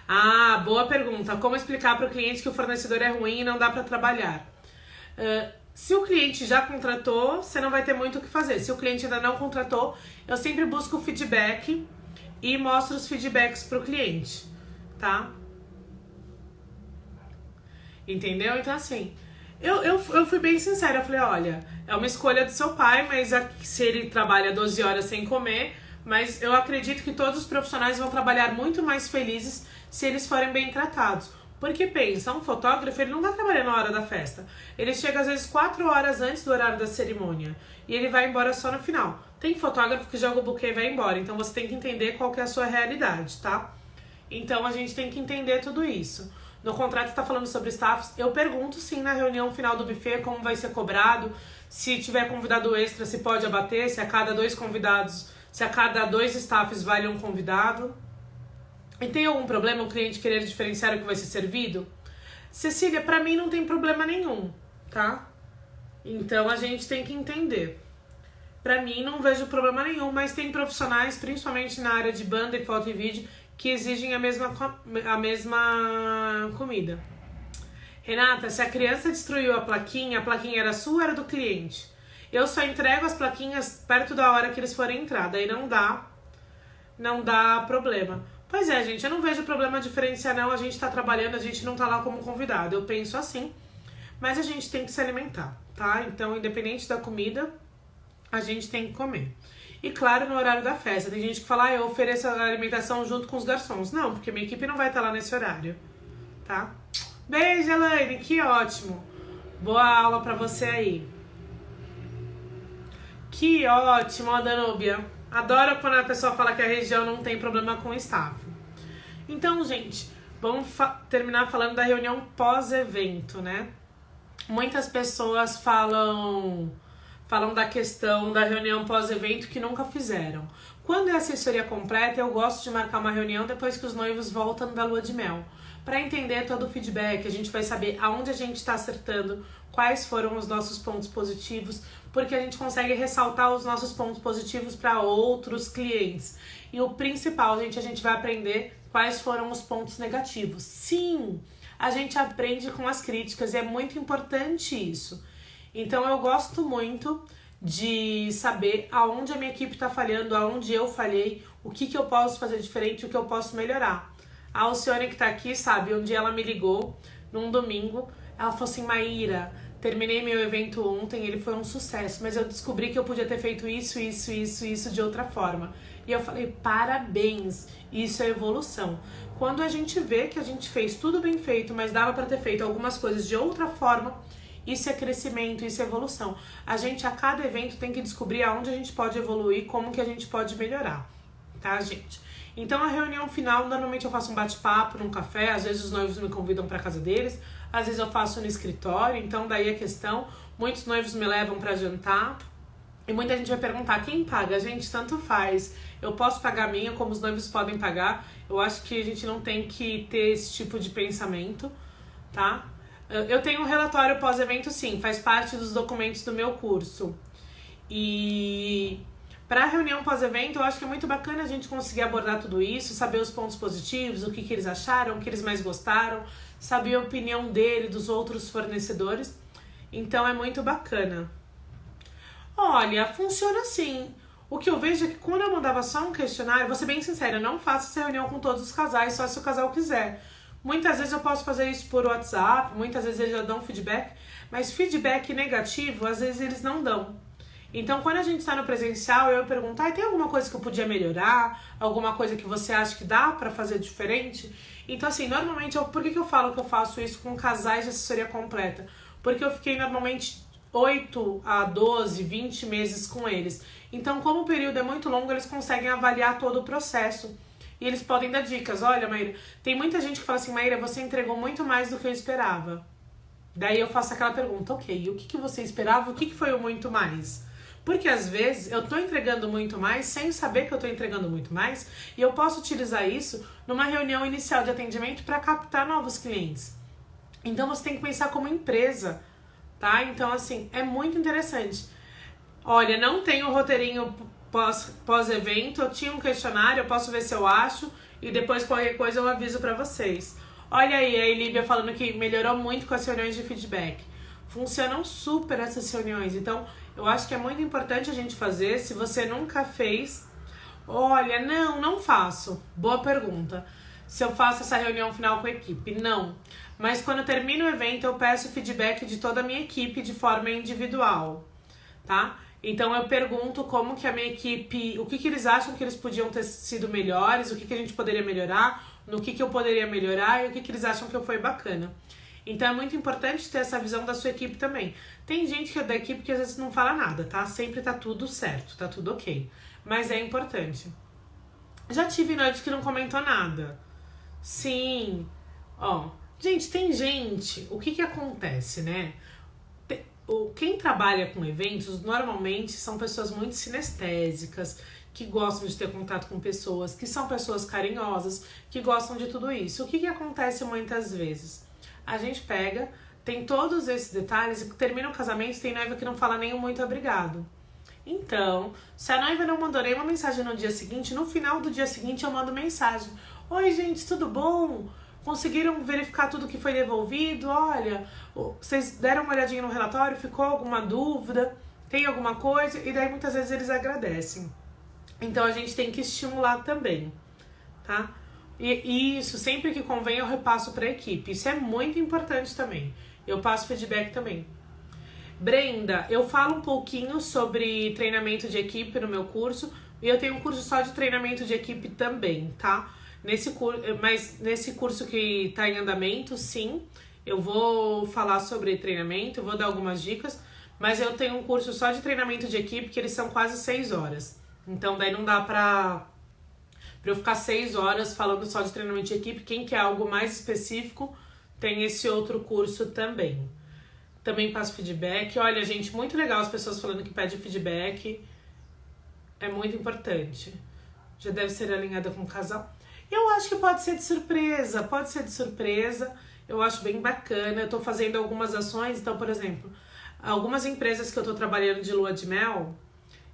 Ah, boa pergunta. Como explicar para o cliente que o fornecedor é ruim e não dá para trabalhar? Se o cliente já contratou, você não vai ter muito o que fazer. Se o cliente ainda não contratou, eu sempre busco o feedback e mostro os feedbacks para o cliente, tá? Entendeu? Então, assim, eu fui bem sincera. Eu falei, olha, é uma escolha do seu pai, mas se ele trabalha 12 horas sem comer, mas eu acredito que todos os profissionais vão trabalhar muito mais felizes se eles forem bem tratados. Porque pensa, um fotógrafo, ele não tá trabalhando na hora da festa. Ele chega às vezes 4 horas antes do horário da cerimônia e ele vai embora só no final. Tem fotógrafo que joga o buquê e vai embora, então você tem que entender qual que é a sua realidade, tá? Então a gente tem que entender tudo isso. No contrato está falando sobre staffs, eu pergunto sim na reunião final do buffet como vai ser cobrado, se tiver convidado extra, se pode abater, se a cada 2 convidados, se a cada 2 staffs vale um convidado. E tem algum problema o cliente querer diferenciar o que vai ser servido? Cecília, pra mim não tem problema nenhum, tá? Então a gente tem que entender. Pra mim não vejo problema nenhum, mas tem profissionais, principalmente na área de banda e foto e vídeo, que exigem a mesma comida. Renata, se a criança destruiu a plaquinha era sua ou era do cliente? Eu só entrego as plaquinhas perto da hora que eles forem entrar, daí não dá problema. Pois é, gente, eu não vejo problema diferenciar não, a gente tá trabalhando, a gente não tá lá como convidado, eu penso assim, mas a gente tem que se alimentar, tá? Então, independente da comida, a gente tem que comer. E claro, no horário da festa, tem gente que fala, eu ofereço a alimentação junto com os garçons. Não, porque minha equipe não vai estar lá nesse horário, tá? Beijo, Elaine, que ótimo. Boa aula pra você aí. Que ótimo, a Danúbia. Adoro quando a pessoa fala que a região não tem problema com o staff. Então, gente, vamos terminar falando da reunião pós-evento, né? Muitas pessoas falam da questão da reunião pós-evento que nunca fizeram. Quando é assessoria completa, eu gosto de marcar uma reunião depois que os noivos voltam da lua de mel. Para entender todo o feedback, a gente vai saber aonde a gente está acertando, quais foram os nossos pontos positivos, porque a gente consegue ressaltar os nossos pontos positivos para outros clientes. E o principal, gente, a gente vai aprender quais foram os pontos negativos. Sim, a gente aprende com as críticas e é muito importante isso. Então eu gosto muito de saber aonde a minha equipe está falhando, aonde eu falhei, o que eu posso fazer diferente, o que eu posso melhorar. A Alcione que tá aqui, sabe, um dia ela me ligou, num domingo, ela falou assim, Maíra, terminei meu evento ontem, ele foi um sucesso, mas eu descobri que eu podia ter feito isso de outra forma. E eu falei, parabéns, isso é evolução. Quando a gente vê que a gente fez tudo bem feito, mas dava para ter feito algumas coisas de outra forma, isso é crescimento, isso é evolução. A gente, a cada evento, tem que descobrir aonde a gente pode evoluir, como que a gente pode melhorar, tá, gente? Então, a reunião final, normalmente eu faço um bate-papo num café, às vezes os noivos me convidam para casa deles, às vezes eu faço no escritório, então daí a questão, muitos noivos me levam para jantar, e muita gente vai perguntar, quem paga? Gente, tanto faz. Eu posso pagar a minha, como os noivos podem pagar. Eu acho que a gente não tem que ter esse tipo de pensamento, tá? Eu tenho um relatório pós-evento, sim, faz parte dos documentos do meu curso. E para a reunião pós-evento, eu acho que é muito bacana a gente conseguir abordar tudo isso, saber os pontos positivos, o que eles acharam, o que eles mais gostaram, saber a opinião dele, dos outros fornecedores. Então é muito bacana. Olha, funciona assim. O que eu vejo é que quando eu mandava só um questionário, vou ser bem sincera, eu não faço essa reunião com todos os casais, só se o casal quiser. Muitas vezes eu posso fazer isso por WhatsApp, muitas vezes eles já dão feedback, mas feedback negativo, às vezes eles não dão. Então, quando a gente está no presencial, eu pergunto, tem alguma coisa que eu podia melhorar? Alguma coisa que você acha que dá para fazer diferente? Então, assim, normalmente, por que eu falo que eu faço isso com casais de assessoria completa? Porque eu fiquei normalmente 8 a 12, 20 meses com eles. Então, como o período é muito longo, eles conseguem avaliar todo o processo. E eles podem dar dicas. Olha, Maíra, tem muita gente que fala assim, Maíra, você entregou muito mais do que eu esperava. Daí eu faço aquela pergunta, ok, e o que você esperava? O que foi o muito mais? Porque às vezes eu tô entregando muito mais sem saber que eu tô entregando muito mais e eu posso utilizar isso numa reunião inicial de atendimento para captar novos clientes. Então você tem que pensar como empresa, tá? Então assim, é muito interessante. Olha, não tenho roteirinho pós-evento, eu tinha um questionário, eu posso ver se eu acho e depois qualquer coisa eu aviso pra vocês. Olha aí, a Elíbia falando que melhorou muito com as reuniões de feedback. Funcionam super essas reuniões, então eu acho que é muito importante a gente fazer. Se você nunca fez, olha, não faço. Boa pergunta. Se eu faço essa reunião final com a equipe, não. Mas quando eu termino o evento, eu peço feedback de toda a minha equipe de forma individual, tá? Então eu pergunto como que a minha equipe, o que eles acham que eles podiam ter sido melhores, o que a gente poderia melhorar, no que eu poderia melhorar e o que eles acham que foi bacana. Então é muito importante ter essa visão da sua equipe também. Tem gente que é da equipe que às vezes não fala nada, tá? Sempre tá tudo certo, tá tudo ok. Mas é importante. Já tive noivos que não comentou nada. Sim. Ó, gente, tem gente... O que acontece, né? Quem trabalha com eventos, normalmente são pessoas muito sinestésicas, que gostam de ter contato com pessoas, que são pessoas carinhosas, que gostam de tudo isso. O que acontece muitas vezes? A gente pega, tem todos esses detalhes e termina o casamento, tem noiva que não fala nem um muito obrigado. Então, se a noiva não mandou nenhuma mensagem no dia seguinte, no final do dia seguinte eu mando mensagem. Oi, gente, tudo bom? Conseguiram verificar tudo que foi devolvido? Olha, vocês deram uma olhadinha no relatório? Ficou alguma dúvida? Tem alguma coisa? E daí muitas vezes eles agradecem. Então a gente tem que estimular também, tá? E isso, sempre que convém, eu repasso para a equipe. Isso é muito importante também. Eu passo feedback também. Brenda, eu falo um pouquinho sobre treinamento de equipe no meu curso. E eu tenho um curso só de treinamento de equipe também, tá? Mas nesse curso que está em andamento, sim, eu vou falar sobre treinamento, eu vou dar algumas dicas. Mas eu tenho um curso só de treinamento de equipe, que eles são quase 6 horas. Então daí não dá pra eu ficar 6 horas falando só de treinamento de equipe. Quem quer algo mais específico, tem esse outro curso também. Também passo feedback. Olha, gente, muito legal as pessoas falando que pede feedback. É muito importante. Já deve ser alinhada com o casal. Eu acho que pode ser de surpresa. Eu acho bem bacana. Eu tô fazendo algumas ações. Então, por exemplo, algumas empresas que eu tô trabalhando de lua de mel,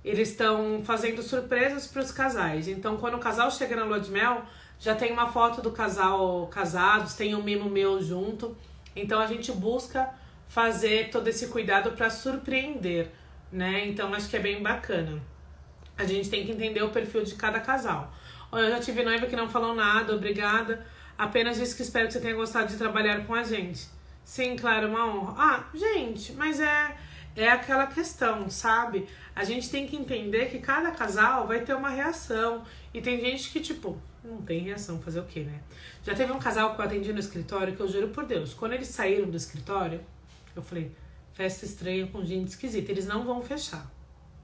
eles estão fazendo surpresas para os casais. Então, quando o casal chega na lua de mel, já tem uma foto do casal casados, tem um mimo meu junto. Então, a gente busca fazer todo esse cuidado para surpreender, né? Então, acho que é bem bacana. A gente tem que entender o perfil de cada casal. Olha, eu já tive noiva que não falou nada, obrigada. Apenas disse que espero que você tenha gostado de trabalhar com a gente. Sim, claro, uma honra. Gente, mas é aquela questão, sabe? A gente tem que entender que cada casal vai ter uma reação. E tem gente que, tipo, não tem reação, fazer o quê, né? Já teve um casal que eu atendi no escritório que eu juro por Deus, quando eles saíram do escritório, eu falei, festa estranha com gente esquisita, eles não vão fechar,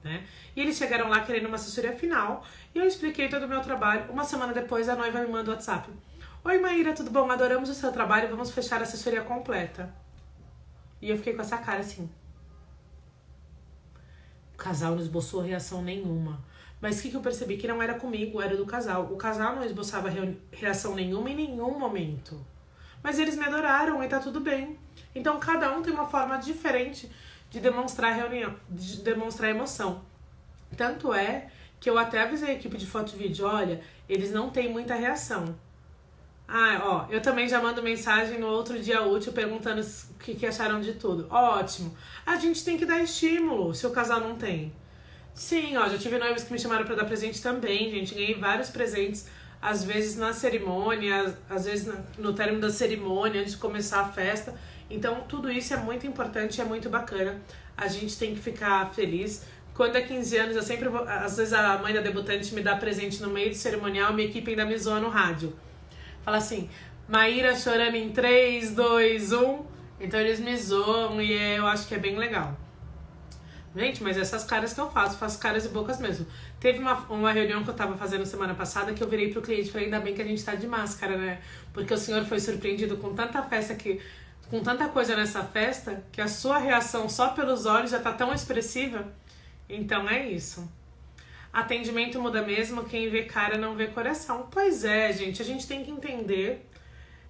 né? E eles chegaram lá querendo uma assessoria final e eu expliquei todo o meu trabalho. Uma semana depois a noiva me manda o WhatsApp. Oi, Maíra, tudo bom? Adoramos o seu trabalho, vamos fechar a assessoria completa. E eu fiquei com essa cara assim. O casal não esboçou reação nenhuma. Mas o que eu percebi? Que não era comigo, era do casal. O casal não esboçava reação nenhuma em nenhum momento. Mas eles me adoraram e tá tudo bem. Então, cada um tem uma forma diferente de demonstrar reunião, de demonstrar emoção. Tanto é que eu até avisei a equipe de foto e vídeo, olha, eles não têm muita reação. Eu também já mando mensagem no outro dia útil perguntando o que acharam de tudo. Ótimo. A gente tem que dar estímulo se o casal não tem. Sim, já tive noivos que me chamaram para dar presente também, gente. Ganhei vários presentes, às vezes na cerimônia, às vezes no término da cerimônia, antes de começar a festa. Então, tudo isso é muito importante e é muito bacana. A gente tem que ficar feliz. Quando é 15 anos, eu sempre vou... Às vezes a mãe da debutante me dá presente no meio do cerimonial, minha equipe ainda me zoa no rádio. Fala assim, Maíra chorando em 3, 2, 1. Então eles me zoam e eu acho que é bem legal. Gente, mas essas caras que eu faço caras e bocas mesmo. Teve uma reunião que eu tava fazendo semana passada que eu virei pro cliente e falei, ainda bem que a gente tá de máscara, né? Porque o senhor foi surpreendido com tanta festa com tanta coisa nessa festa, que a sua reação só pelos olhos já tá tão expressiva. Então é isso. Atendimento muda mesmo, quem vê cara não vê coração. Pois é, gente, a gente tem que entender.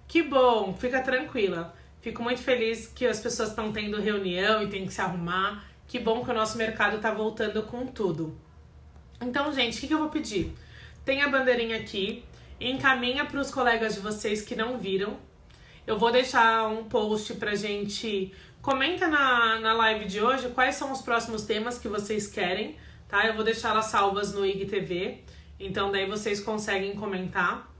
Que bom, fica tranquila. Fico muito feliz que as pessoas estão tendo reunião e tem que se arrumar. Que bom que o nosso mercado tá voltando com tudo. Então, gente, o que eu vou pedir? Tem a bandeirinha aqui, encaminha para os colegas de vocês que não viram. Eu vou deixar um post pra gente... Comenta na live de hoje quais são os próximos temas que vocês querem, tá? Eu vou deixar elas salvas no IGTV, então daí vocês conseguem comentar.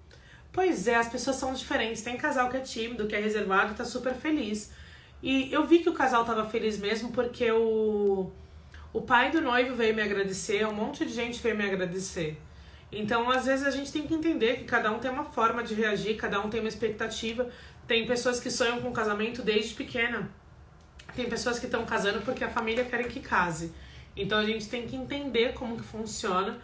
Pois é, as pessoas são diferentes. Tem casal que é tímido, que é reservado e tá super feliz. E eu vi que o casal tava feliz mesmo porque o pai do noivo veio me agradecer, um monte de gente veio me agradecer. Então, às vezes, a gente tem que entender que cada um tem uma forma de reagir, cada um tem uma expectativa. Tem pessoas que sonham com casamento desde pequena. Tem pessoas que estão casando porque a família quer que case. Então, a gente tem que entender como que funciona.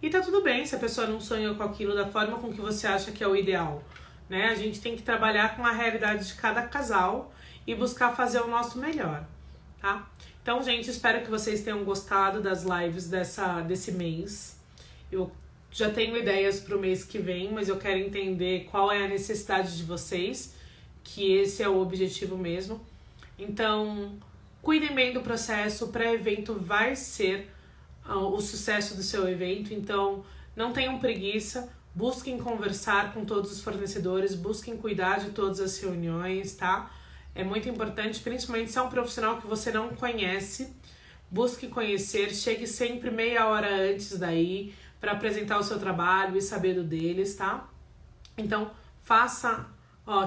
E tá tudo bem se a pessoa não sonhou com aquilo da forma com que você acha que é o ideal, né? A gente tem que trabalhar com a realidade de cada casal e buscar fazer o nosso melhor, tá? Então, gente, espero que vocês tenham gostado das lives desse mês. Eu já tenho ideias para o mês que vem, mas eu quero entender qual é a necessidade de vocês, que esse é o objetivo mesmo. Então, cuidem bem do processo, o pré-evento vai ser o sucesso do seu evento, então não tenham preguiça, busquem conversar com todos os fornecedores, busquem cuidar de todas as reuniões, tá? É muito importante, principalmente se é um profissional que você não conhece, busque conhecer, chegue sempre meia hora antes daí para apresentar o seu trabalho e saber do deles, tá? Então, faça,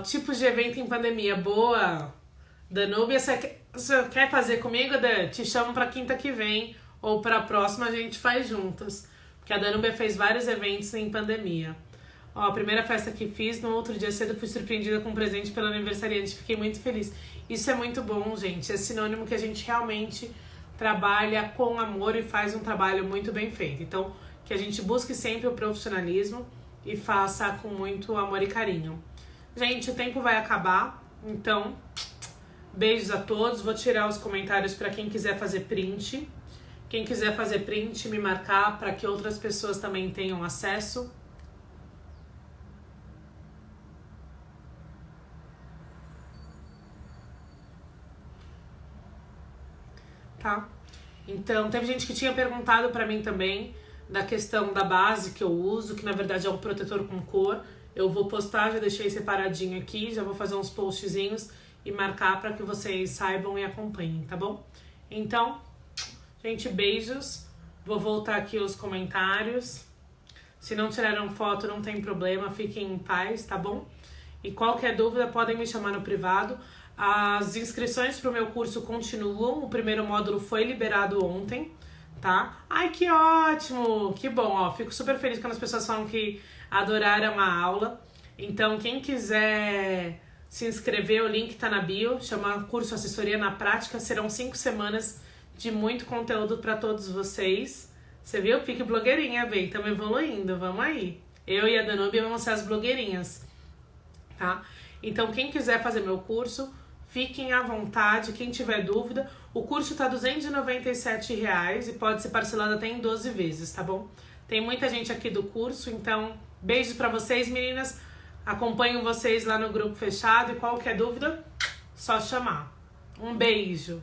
tipos de evento em pandemia, boa! Danúbia, você quer fazer comigo, Dan? Te chamo para quinta que vem ou para a próxima a gente faz juntas. Porque a Danúbia fez vários eventos em pandemia. A primeira festa que fiz, no outro dia cedo fui surpreendida com um presente pelo aniversariante. Fiquei muito feliz. Isso é muito bom, gente. É sinônimo que a gente realmente trabalha com amor e faz um trabalho muito bem feito. Então, que a gente busque sempre o profissionalismo e faça com muito amor e carinho. Gente, o tempo vai acabar, então... Beijos a todos, vou tirar os comentários para quem quiser fazer print. Quem quiser fazer print, me marcar para que outras pessoas também tenham acesso. Tá? Então, teve gente que tinha perguntado para mim também da questão da base que eu uso, que na verdade é um protetor com cor. Eu vou postar, já deixei separadinho aqui, já vou fazer uns postzinhos e marcar para que vocês saibam e acompanhem, tá bom? Então, gente, beijos. Vou voltar aqui os comentários. Se não tiraram foto, não tem problema, fiquem em paz, tá bom? E qualquer dúvida, podem me chamar no privado. As inscrições para o meu curso continuam. O primeiro módulo foi liberado ontem, tá? Ai, que ótimo! Que bom, fico super feliz quando as pessoas falam que adoraram a aula. Então, quem quiser... se inscrever, o link tá na bio, chama Curso Assessoria na Prática, serão 5 semanas de muito conteúdo para todos vocês. Você viu? Fique blogueirinha, bem, estamos evoluindo, vamos aí. Eu e a Danúbia vamos ser as blogueirinhas, tá? Então, quem quiser fazer meu curso, fiquem à vontade, quem tiver dúvida, o curso tá R$ 297 e pode ser parcelado até em 12 vezes, tá bom? Tem muita gente aqui do curso, então, beijos para vocês, meninas. Acompanho vocês lá no grupo fechado e qualquer dúvida, Só chamar. Um beijo!